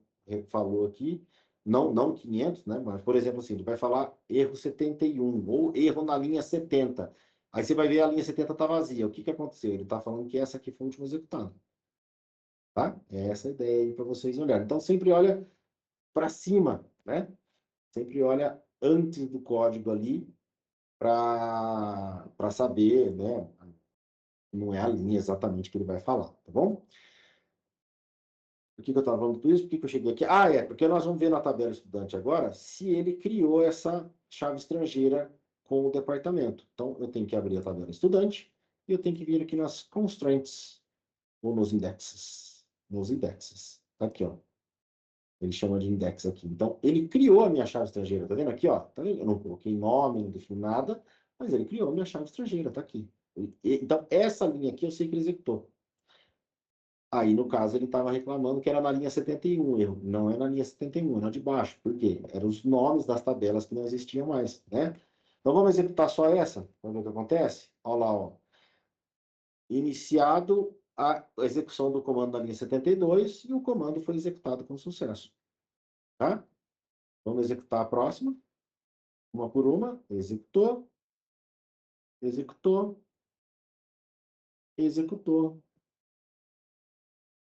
falou aqui, não 500, né? Mas, por exemplo, assim, ele vai falar erro 71, ou erro na linha 70. Aí você vai ver a linha 70 está vazia. O que que aconteceu? Ele está falando que essa aqui foi a última executada. Tá? É essa a ideia aí para vocês olharem. Então, sempre olha para cima, né? Sempre olha antes do código ali para saber, né? Não é a linha exatamente que ele vai falar, tá bom? Por que que eu estava falando tudo isso? Por que que eu cheguei aqui? Ah, é, porque nós vamos ver na tabela estudante agora se ele criou essa chave estrangeira com o departamento. Então, eu tenho que abrir a tabela estudante e eu tenho que vir aqui nas constraints, ou nos indexes. Nos indexes. Tá aqui, ó. Ele chama de index aqui. Então, ele criou a minha chave estrangeira. Tá vendo aqui, ó? Tá vendo? Eu não coloquei nome, não defini nada, mas ele criou a minha chave estrangeira. Tá aqui. Então, essa linha aqui eu sei que ele executou. Aí, no caso, ele estava reclamando que era na linha 71 o erro. Não é na linha 71, é na de baixo. Por quê? Eram os nomes das tabelas que não existiam mais, né? Então, vamos executar só essa, para ver o que acontece? Olha lá, ó. Iniciado a execução do comando na linha 72 e o comando foi executado com sucesso. Tá? Vamos executar a próxima, uma por uma. Executou, executou, executou,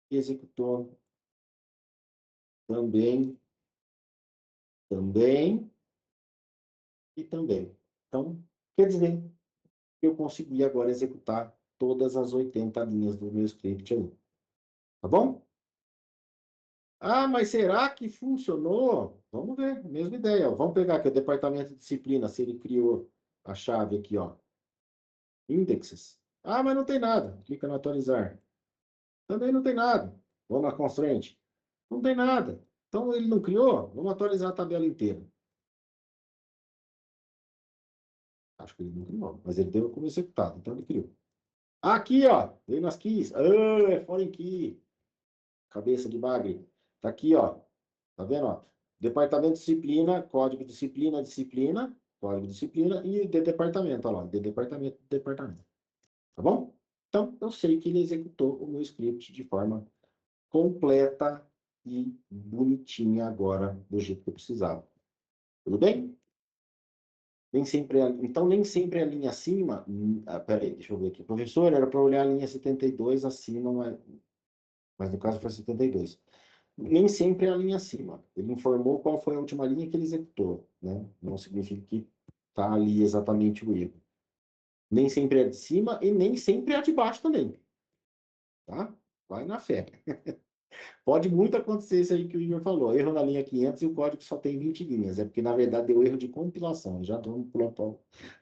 executou. Também, também e também. Então, quer dizer, eu consegui agora executar todas as 80 linhas do meu script aí. Tá bom? Ah, mas será que funcionou? Vamos ver, mesma ideia. Ó. Vamos pegar aqui o departamento de disciplina, se ele criou a chave aqui, ó. Indexes. Ah, mas não tem nada. Clica no atualizar. Também não tem nada. Vamos na constraint. Não tem nada. Então ele não criou? Vamos atualizar a tabela inteira. Acho que ele não criou, mas ele deu como executado, então ele criou. Aqui, ó, veio nas keys. Ah, é foreign key. Cabeça de bagre. Tá aqui, ó. Tá vendo, ó? Departamento de disciplina, código de disciplina, disciplina, código de disciplina e de departamento, ó lá, de departamento, departamento. Tá bom? Então, eu sei que ele executou o meu script de forma completa e bonitinha agora, do jeito que eu precisava. Tudo bem? Nem sempre, então, nem sempre a linha acima. Peraí, deixa eu ver aqui. Professor, era para olhar a linha 72 acima, mas no caso foi 72. Nem sempre é a linha acima. Ele informou qual foi a última linha que ele executou, né? Não significa que está ali exatamente o erro. Nem sempre é de cima e nem sempre é de baixo também, tá? Vai na fé. Pode muito acontecer isso aí que o Igor falou. Erro na linha 500 e o código só tem 20 linhas. É porque, na verdade, deu erro de compilação. Já vamos pular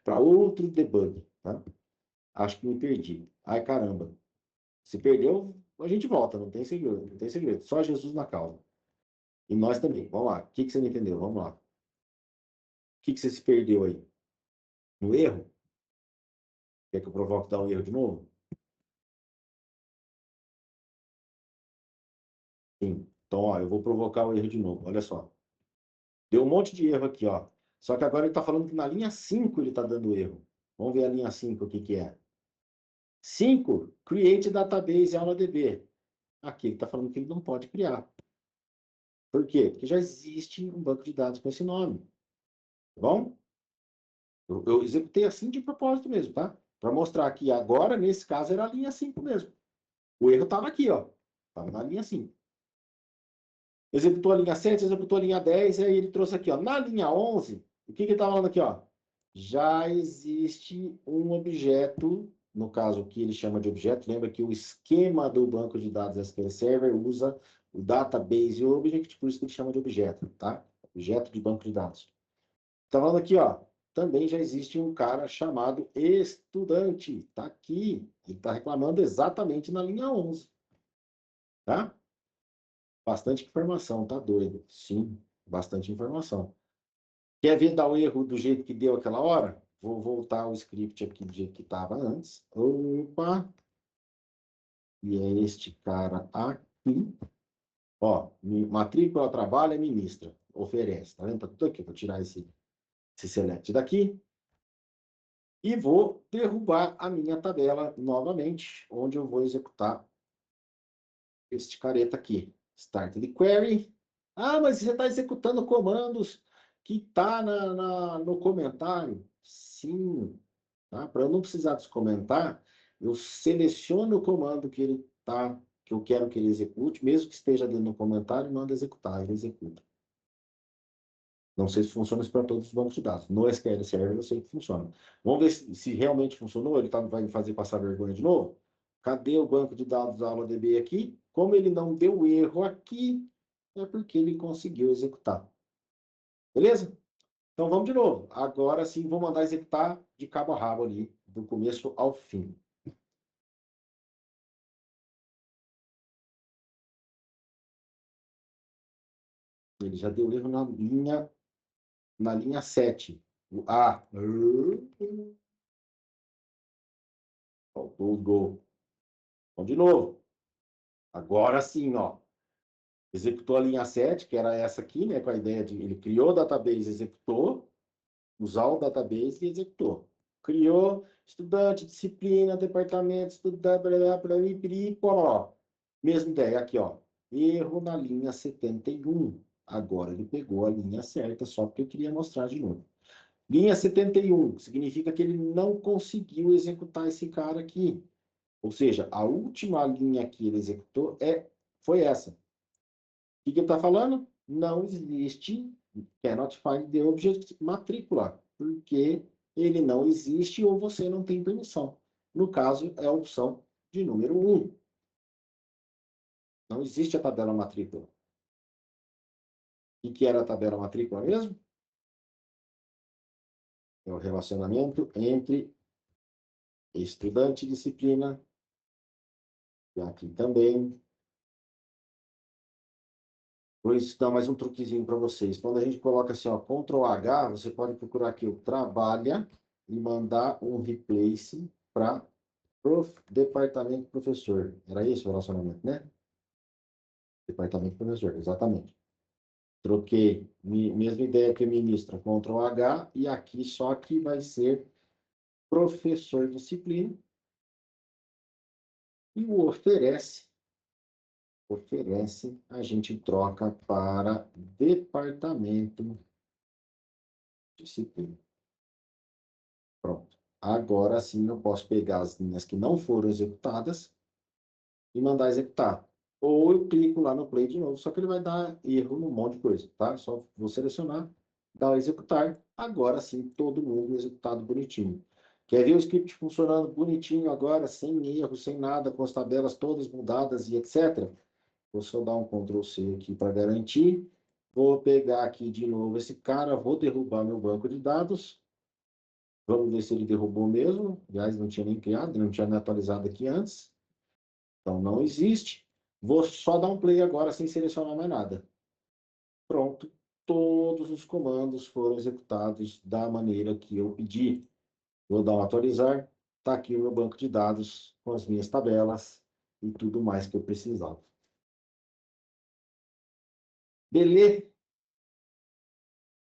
para outro debug, tá? Acho que me perdi. Ai, caramba. Se perdeu, a gente volta. Não tem segredo. Não tem segredo. Só Jesus na causa. E nós também. Vamos lá. O que que você não entendeu? Vamos lá. O que que você se perdeu aí? No erro? Quer que eu provoque dar um erro de novo? Sim. Então, ó, eu vou provocar o erro de novo. Olha só. Deu um monte de erro aqui, ó. Só que agora ele está falando que na linha 5 ele está dando erro. Vamos ver a linha 5 o que que é. 5, create database aula DB. Aqui ele está falando que ele não pode criar. Por quê? Porque já existe um banco de dados com esse nome. Tá bom? Eu executei assim de propósito mesmo, tá? Para mostrar que agora, nesse caso, era a linha 5 mesmo. O erro estava aqui, ó. Estava na linha 5. Executou a linha 7, executou a linha 10, e aí ele trouxe aqui, ó. Na linha 11, o que ele está falando aqui, ó? Já existe um objeto, no caso, o que ele chama de objeto. Lembra que o esquema do banco de dados SQL Server usa o database e o object, por isso que ele chama de objeto, tá? Objeto de banco de dados. Tá falando aqui, ó. Também já existe um cara chamado estudante. Tá aqui. Ele está reclamando exatamente na linha 11. Tá? Bastante informação, tá doido? Sim, bastante informação. Quer ver dar o erro do jeito que deu aquela hora? Vou voltar o script aqui do jeito que estava antes. Opa! E é este cara aqui. Ó, matrícula, trabalho, ministra. Oferece. Tá vendo? Tá tudo aqui. Vou tirar esse select daqui. E vou derrubar a minha tabela novamente, onde eu vou executar este careta aqui. Start the query. Ah, mas você está executando comandos que está no comentário. Sim, tá? Para eu não precisar descomentar, eu seleciono o comando que eu quero que ele execute, mesmo que esteja dentro do comentário, e mando executar, ele executa. Não sei se funciona isso para todos os bancos de dados. No SQL Server eu sei que funciona. Vamos ver se realmente funcionou. Ele vai me fazer passar vergonha de novo? Cadê o banco de dados da aula DB aqui? Como ele não deu erro aqui, é porque ele conseguiu executar. Beleza? Então vamos de novo. Agora sim, vou mandar executar de cabo a rabo ali, do começo ao fim. Ele já deu erro na linha 7. O A. Faltou o Go. Vamos de novo. Agora sim, ó. Executou a linha 7, que era essa aqui, né? Com a ideia de ele criou o database, executou, usar o database e executou. Criou estudante, disciplina, departamento, estudante, blá, blá, blá, blá, mesma ideia aqui, ó. Erro na linha 71. Agora ele pegou a linha certa, só porque eu queria mostrar de novo. Linha 71 significa que ele não conseguiu executar esse cara aqui. Ou seja, a última linha que ele executou foi essa. O que ele está falando? Não existe cannot find the object matrícula, porque ele não existe ou você não tem permissão. No caso, é a opção de número 1. Não existe a tabela matrícula. O que era a tabela matrícula mesmo? É o relacionamento entre estudante e disciplina, e aqui também. Vou ensinar mais um truquezinho para vocês. Quando a gente coloca assim, ó, Ctrl H, você pode procurar aqui o trabalha e mandar um replace para departamento professor. Era esse o relacionamento, né? Departamento professor, exatamente. Troquei, mesma ideia que ministra, Ctrl H, e aqui só que vai ser professor disciplina. E o oferece, a gente troca para departamento disciplina. Pronto. Agora sim eu posso pegar as linhas que não foram executadas e mandar executar. Ou eu clico lá no play de novo, só que ele vai dar erro num monte de coisa, tá? Só vou selecionar, dar o executar. Agora sim, todo mundo executado bonitinho. Quer ver o script funcionando bonitinho agora, sem erro, sem nada, com as tabelas todas mudadas e etc. Vou só dar um Ctrl C aqui para garantir. Vou pegar aqui de novo esse cara, vou derrubar meu banco de dados. Vamos ver se ele derrubou mesmo. Aliás, não tinha nem criado, não tinha nem atualizado aqui antes. Então, não existe. Vou só dar um play agora, sem selecionar mais nada. Pronto. Todos os comandos foram executados da maneira que eu pedi. Vou dar um atualizar. Está aqui o meu banco de dados com as minhas tabelas e tudo mais que eu precisava. Beleza?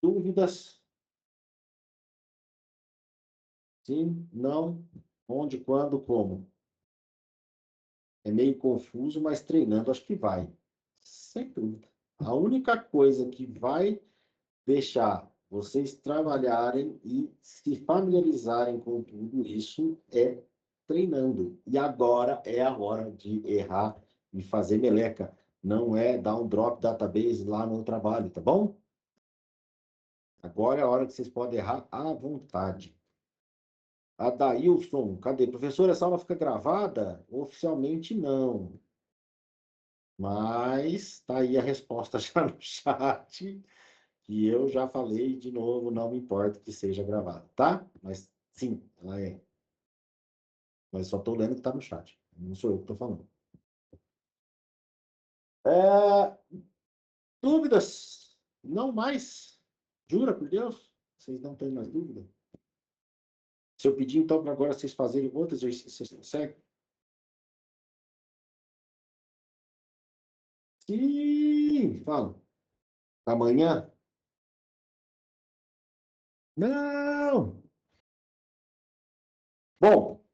Dúvidas? Sim? Não? Onde, quando, como? É meio confuso, mas treinando acho que vai. Sem dúvida. A única coisa que vai deixar vocês trabalharem e se familiarizarem com tudo isso é treinando. E agora é a hora de errar e fazer meleca. Não é dar um drop database lá no trabalho, tá bom? Agora é a hora que vocês podem errar à vontade. Adailson, cadê? Professor, essa aula fica gravada? Oficialmente não. Mas tá aí a resposta já no chat. Que eu já falei de novo, não me importa que seja gravado, tá? Mas sim, ela é. Mas só estou lendo o que está no chat. Não sou eu que estou falando. É, dúvidas? Não mais? Jura por Deus? Vocês não têm mais dúvida? Se eu pedir, então, para agora vocês fazerem outro exercício, vocês conseguem? Sim, fala. Amanhã? Não! Bom,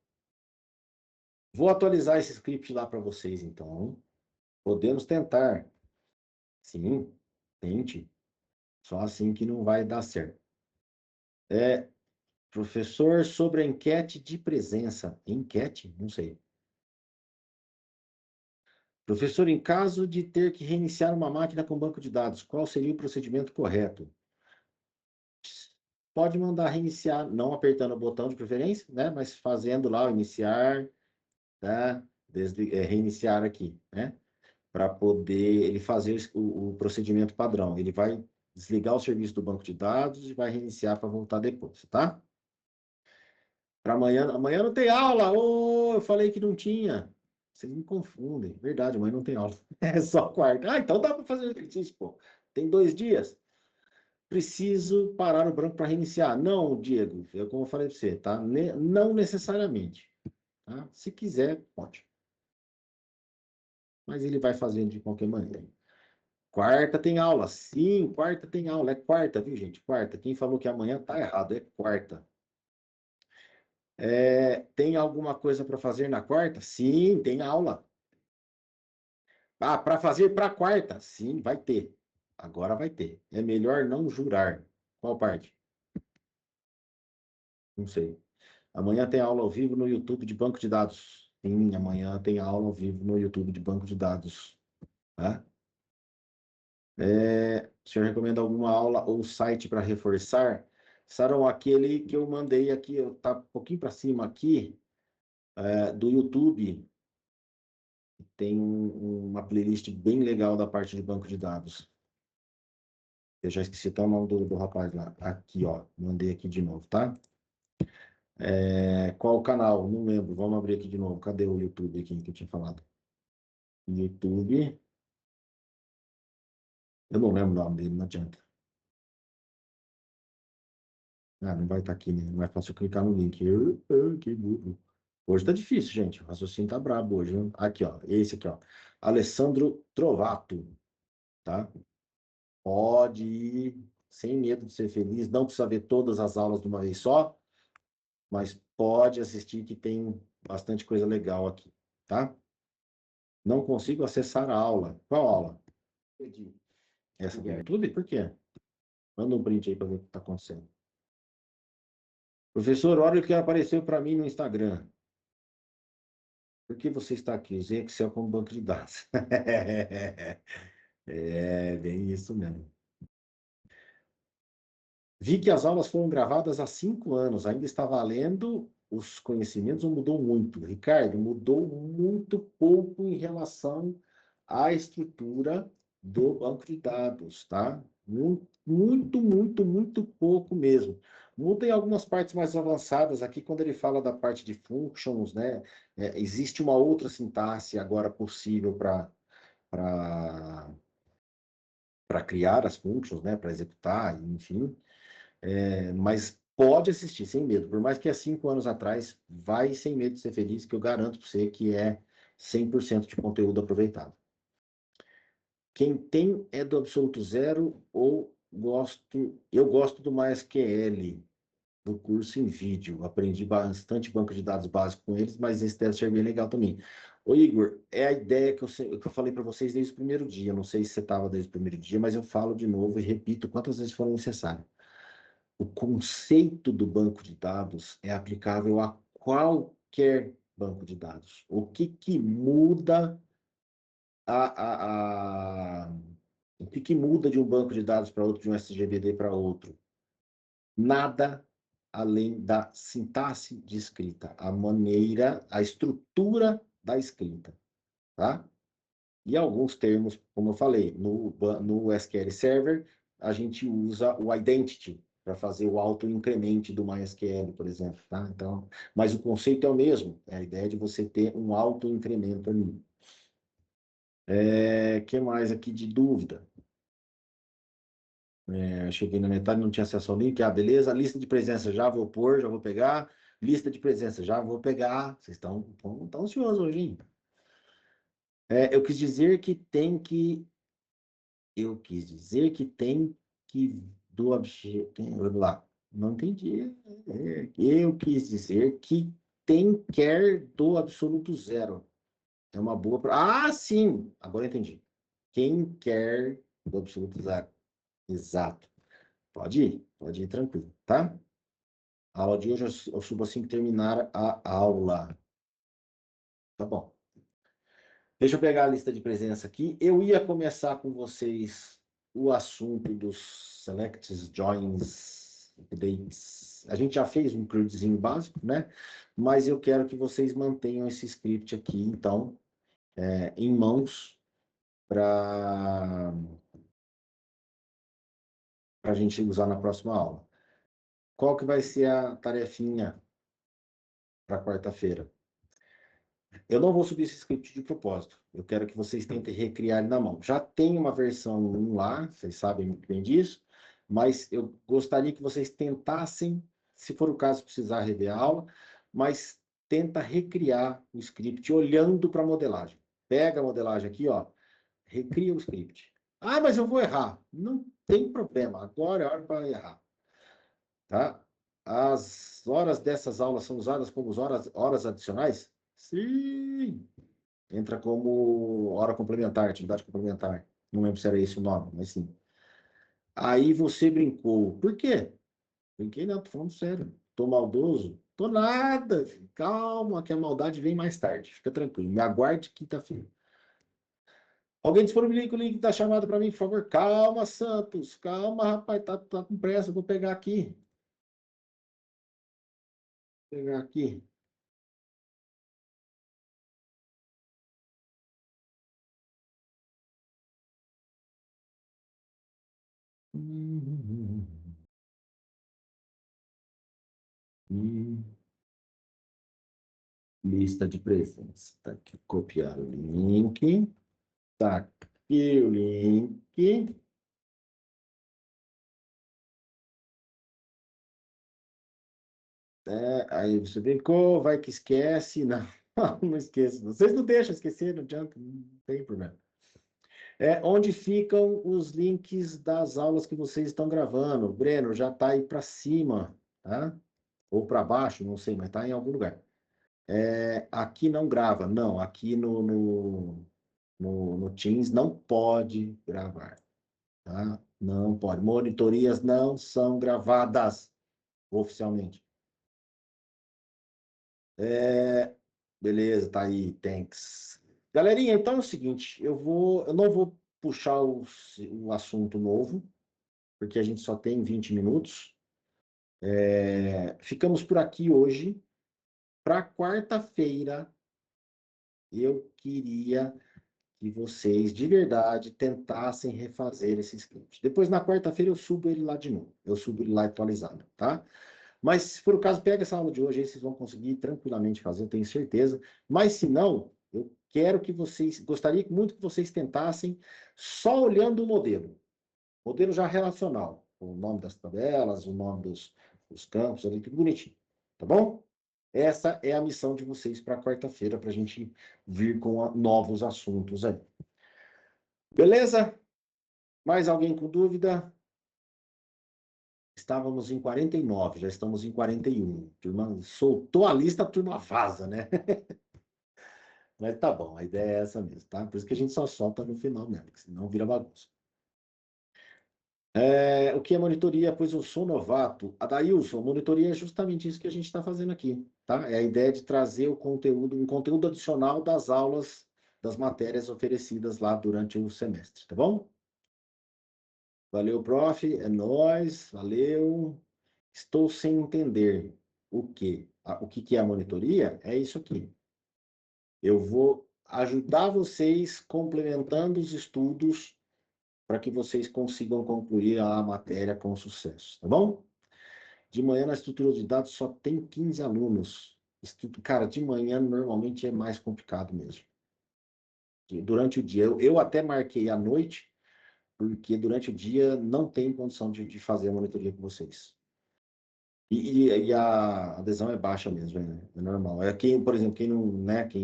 vou atualizar esse script lá para vocês, então. Podemos tentar. Sim, tente. Só assim que não vai dar certo. Professor, sobre a enquete de presença. Enquete? Não sei. Professor, em caso de ter que reiniciar uma máquina com banco de dados, qual seria o procedimento correto? Pode mandar reiniciar, não apertando o botão de preferência, né? Mas fazendo lá o iniciar, tá? Reiniciar aqui, né? Para poder ele fazer o procedimento padrão. Ele vai desligar o serviço do banco de dados e vai reiniciar para voltar depois, tá? Para amanhã, amanhã não tem aula. Oh, eu falei que não tinha. Vocês me confundem. Verdade, amanhã não tem aula. É só quarta. Ah, então dá para fazer exercício, pô. Tem 2 dias. Preciso parar o branco para reiniciar. Não, Diego, é como eu falei para você, tá? Não necessariamente. Tá? Se quiser, pode. Mas ele vai fazendo de qualquer maneira. Quarta tem aula. Sim, quarta tem aula. É quarta, viu, gente? Quarta. Quem falou que amanhã tá errado. É quarta. Tem alguma coisa para fazer na quarta? Sim, tem aula. Ah, para fazer para quarta? Sim, vai ter. Agora vai ter. É melhor não jurar. Qual parte? Não sei. Amanhã tem aula ao vivo no YouTube de banco de dados. Sim, amanhã tem aula ao vivo no YouTube de banco de dados. Tá? O senhor recomenda alguma aula ou site para reforçar? Sarão, aquele que eu mandei aqui, tá um pouquinho para cima aqui, do YouTube. Tem uma playlist bem legal da parte de banco de dados. Eu já esqueci até o nome do rapaz lá. Aqui, ó. Mandei aqui de novo, tá? Qual o canal? Não lembro. Vamos abrir aqui de novo. Cadê o YouTube aqui que eu tinha falado? YouTube. Eu não lembro o nome dele, não adianta. Ah, não vai estar aqui, né? Não é fácil clicar no link. Que burro. Hoje tá difícil, gente. O raciocínio tá brabo hoje, hein? Aqui, ó. Esse aqui, ó. Alessandro Trovato, tá? Pode ir sem medo de ser feliz. Não precisa ver todas as aulas de uma vez só, mas pode assistir que tem bastante coisa legal aqui, tá? Não consigo acessar a aula. Qual aula? Perdi. Essa do YouTube? Por quê? Manda um print aí para ver o que está acontecendo. Professor, olha o que apareceu para mim no Instagram. Por que você está aqui? Usei Excel como banco de dados. Bem isso mesmo. Vi que as aulas foram gravadas há 5 anos. Ainda está valendo os conhecimentos ou mudou muito? Ricardo, mudou muito pouco em relação à estrutura do banco de dados, tá? Muito, muito, muito pouco mesmo. Muda em algumas partes mais avançadas. Aqui, quando ele fala da parte de functions, né? Existe uma outra sintaxe agora possível para criar as functions, né? Para executar, enfim. Mas pode assistir sem medo. Por mais que há 5 anos atrás, vai sem medo de ser feliz, que eu garanto para você que é 100% de conteúdo aproveitado. Quem tem é do absoluto zero ou eu gosto do MySQL, do curso em vídeo. Aprendi bastante banco de dados básico com eles, mas esse deve ser bem legal também. Ô, Igor, é a ideia que eu falei para vocês desde o primeiro dia. Não sei se você estava desde o primeiro dia, mas eu falo de novo e repito quantas vezes for necessário. O conceito do banco de dados é aplicável a qualquer banco de dados. O que que muda o que que muda de um banco de dados para outro, de um SGBD para outro? Nada além da sintaxe de escrita, a maneira, a estrutura da escrita, tá? E alguns termos, como eu falei, no SQL Server, a gente usa o identity para fazer o auto-increment do MySQL, por exemplo, tá? Então, mas o conceito é o mesmo, é a ideia de você ter um auto-incremento ali. Que mais aqui de dúvida? Cheguei na metade, não tinha acesso ao link. Ah, beleza. Lista de presença já vou pôr, já vou pegar. Lista de presença já vou pegar. Vocês estão ansiosos hoje, hein? Eu quis dizer que tem que. Eu quis dizer que tem que do objeto. Lá. Não entendi. Eu quis dizer que tem quer do absoluto zero. É uma boa. Ah, sim! Agora eu entendi. Quem quer do absoluto zero. Exato. Pode ir tranquilo, tá? A aula de hoje eu subo assim que terminar a aula. Tá bom. Deixa eu pegar a lista de presença aqui. Eu ia começar com vocês o assunto dos selects, joins, updates. A gente já fez um CRUDzinho básico, né? Mas eu quero que vocês mantenham esse script aqui, então, em mãos para a gente usar na próxima aula. Qual que vai ser a tarefinha para quarta-feira? Eu não vou subir esse script de propósito. Eu quero que vocês tentem recriar ele na mão. Já tem uma versão 1 lá, vocês sabem muito bem disso, mas eu gostaria que vocês tentassem, se for o caso, precisar rever a aula, mas tenta recriar o script olhando para a modelagem. Pega a modelagem aqui, ó, recria o script. Ah, mas eu vou errar. Não tem problema. Agora é a hora para errar. Tá? As horas dessas aulas são usadas como horas adicionais? Sim! Entra como hora complementar, atividade complementar. Não lembro se era esse o nome, mas sim. Aí você brincou. Por quê? Brinquei não, tô falando sério. Tô maldoso? Tô nada. Calma, que a maldade vem mais tarde. Fica tranquilo. Me aguarde quinta-feira. Alguém disponibiliza o link da chamada para mim, por favor. Calma, Santos. Calma, rapaz. Tá com pressa. Vou pegar aqui. Vou pegar aqui. Lista de presença. Tá aqui, copiar o link. Tá aqui o link. Aí você brincou, vai que esquece. Não, não esqueço. Vocês não deixam esquecer, não adianta, não tem problema. Onde ficam os links das aulas que vocês estão gravando? Breno, já está aí para cima, tá? Ou para baixo, não sei, mas está em algum lugar. Aqui não grava, não. Aqui no Teams não pode gravar, tá? Não pode. Monitorias não são gravadas oficialmente. Beleza, tá aí, thanks. Galerinha, então é o seguinte, eu não vou puxar o assunto novo, porque a gente só tem 20 minutos. Ficamos por aqui hoje. Para quarta-feira, eu queria que vocês, de verdade, tentassem refazer esse script. Depois, na quarta-feira, eu subo ele lá de novo. Eu subo ele lá atualizado, tá? Mas, se for o caso, pega essa aula de hoje, aí vocês vão conseguir tranquilamente fazer, eu tenho certeza. Mas, se não, eu quero que vocês, gostaria muito que vocês tentassem só olhando o modelo. Modelo já relacional. O nome das tabelas, o nome dos campos, ali, tudo bonitinho. Tá bom? Essa é a missão de vocês para quarta-feira, para a gente vir com novos assuntos aí. Beleza? Mais alguém com dúvida? Estávamos em 49, já estamos em 41. Turma soltou a lista, a turma vaza, né? Mas tá bom, a ideia é essa mesmo, tá? Por isso que a gente só solta no final mesmo, porque senão vira bagunça. O que é monitoria? Pois eu sou novato. Adailson, monitoria é justamente isso que a gente está fazendo aqui, tá? É a ideia de trazer o conteúdo, um conteúdo adicional das aulas, das matérias oferecidas lá durante o semestre, tá bom? Valeu, prof. É nóis, valeu. Estou sem entender o quê? O que que é a monitoria? É isso aqui. Eu vou ajudar vocês complementando os estudos para que vocês consigam concluir a matéria com sucesso, tá bom? De manhã, na estrutura de dados, só tem 15 alunos. Cara, de manhã normalmente é mais complicado mesmo. Durante o dia, eu até marquei à noite, porque durante o dia não tem condição de fazer a monitoria com vocês. E a adesão é baixa mesmo, é normal. É quem, por exemplo, quem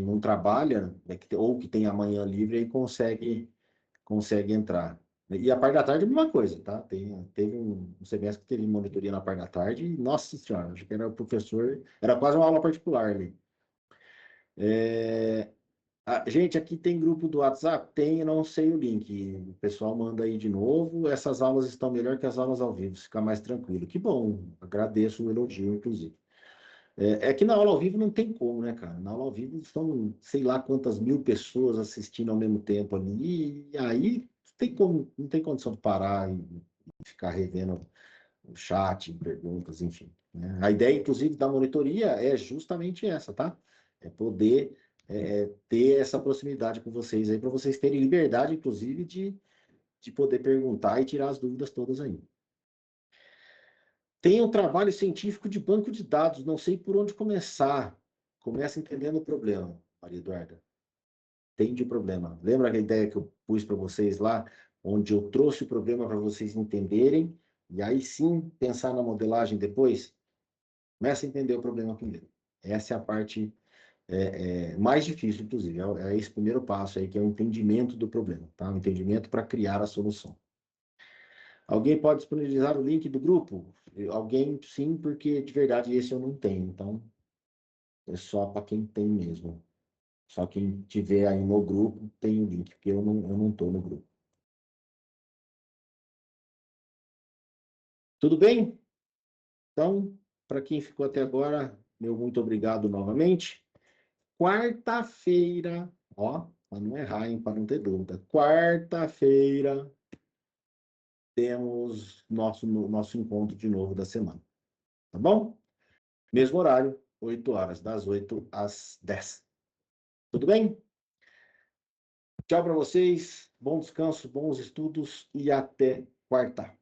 não trabalha, ou que tem a manhã livre, aí consegue entrar. E a parte da tarde é a mesma coisa, tá? Teve um semestre que teve monitoria na parte da tarde, e, nossa senhora, acho que era o professor, era quase uma aula particular ali. Gente, aqui tem grupo do WhatsApp? Tem, eu não sei o link. O pessoal manda aí de novo. Essas aulas estão melhor que as aulas ao vivo, fica mais tranquilo. Que bom, agradeço o elogio, inclusive. É que na aula ao vivo não tem como, né, cara? Na aula ao vivo são sei lá quantas mil pessoas assistindo ao mesmo tempo ali, e aí não tem condição de parar e ficar revendo o chat, perguntas, enfim, né? A ideia, inclusive, da monitoria é justamente essa, tá? É poder ter essa proximidade com vocês aí, para vocês terem liberdade, inclusive, de poder perguntar e tirar as dúvidas todas aí. Tem um trabalho científico de banco de dados, não sei por onde começar. Começa entendendo o problema, Maria Eduarda. Entende o problema. Lembra a ideia que eu pus para vocês lá, onde eu trouxe o problema para vocês entenderem, e aí sim pensar na modelagem depois? Começa a entender o problema primeiro. Essa é a parte mais difícil, inclusive. É esse primeiro passo aí, que é o entendimento do problema, tá? O entendimento para criar a solução. Alguém pode disponibilizar o link do grupo? Alguém, sim, porque de verdade esse eu não tenho. Então, é só para quem tem mesmo. Só quem tiver aí no grupo tem o link, porque eu não estou no grupo. Tudo bem? Então, para quem ficou até agora, meu muito obrigado novamente. Quarta-feira, ó, para não errar, hein, para não ter dúvida. Quarta-feira temos nosso encontro de novo da semana. Tá bom? Mesmo horário, 8 horas, das 8 às 10. Tudo bem? Tchau para vocês, bom descanso, bons estudos e até quarta.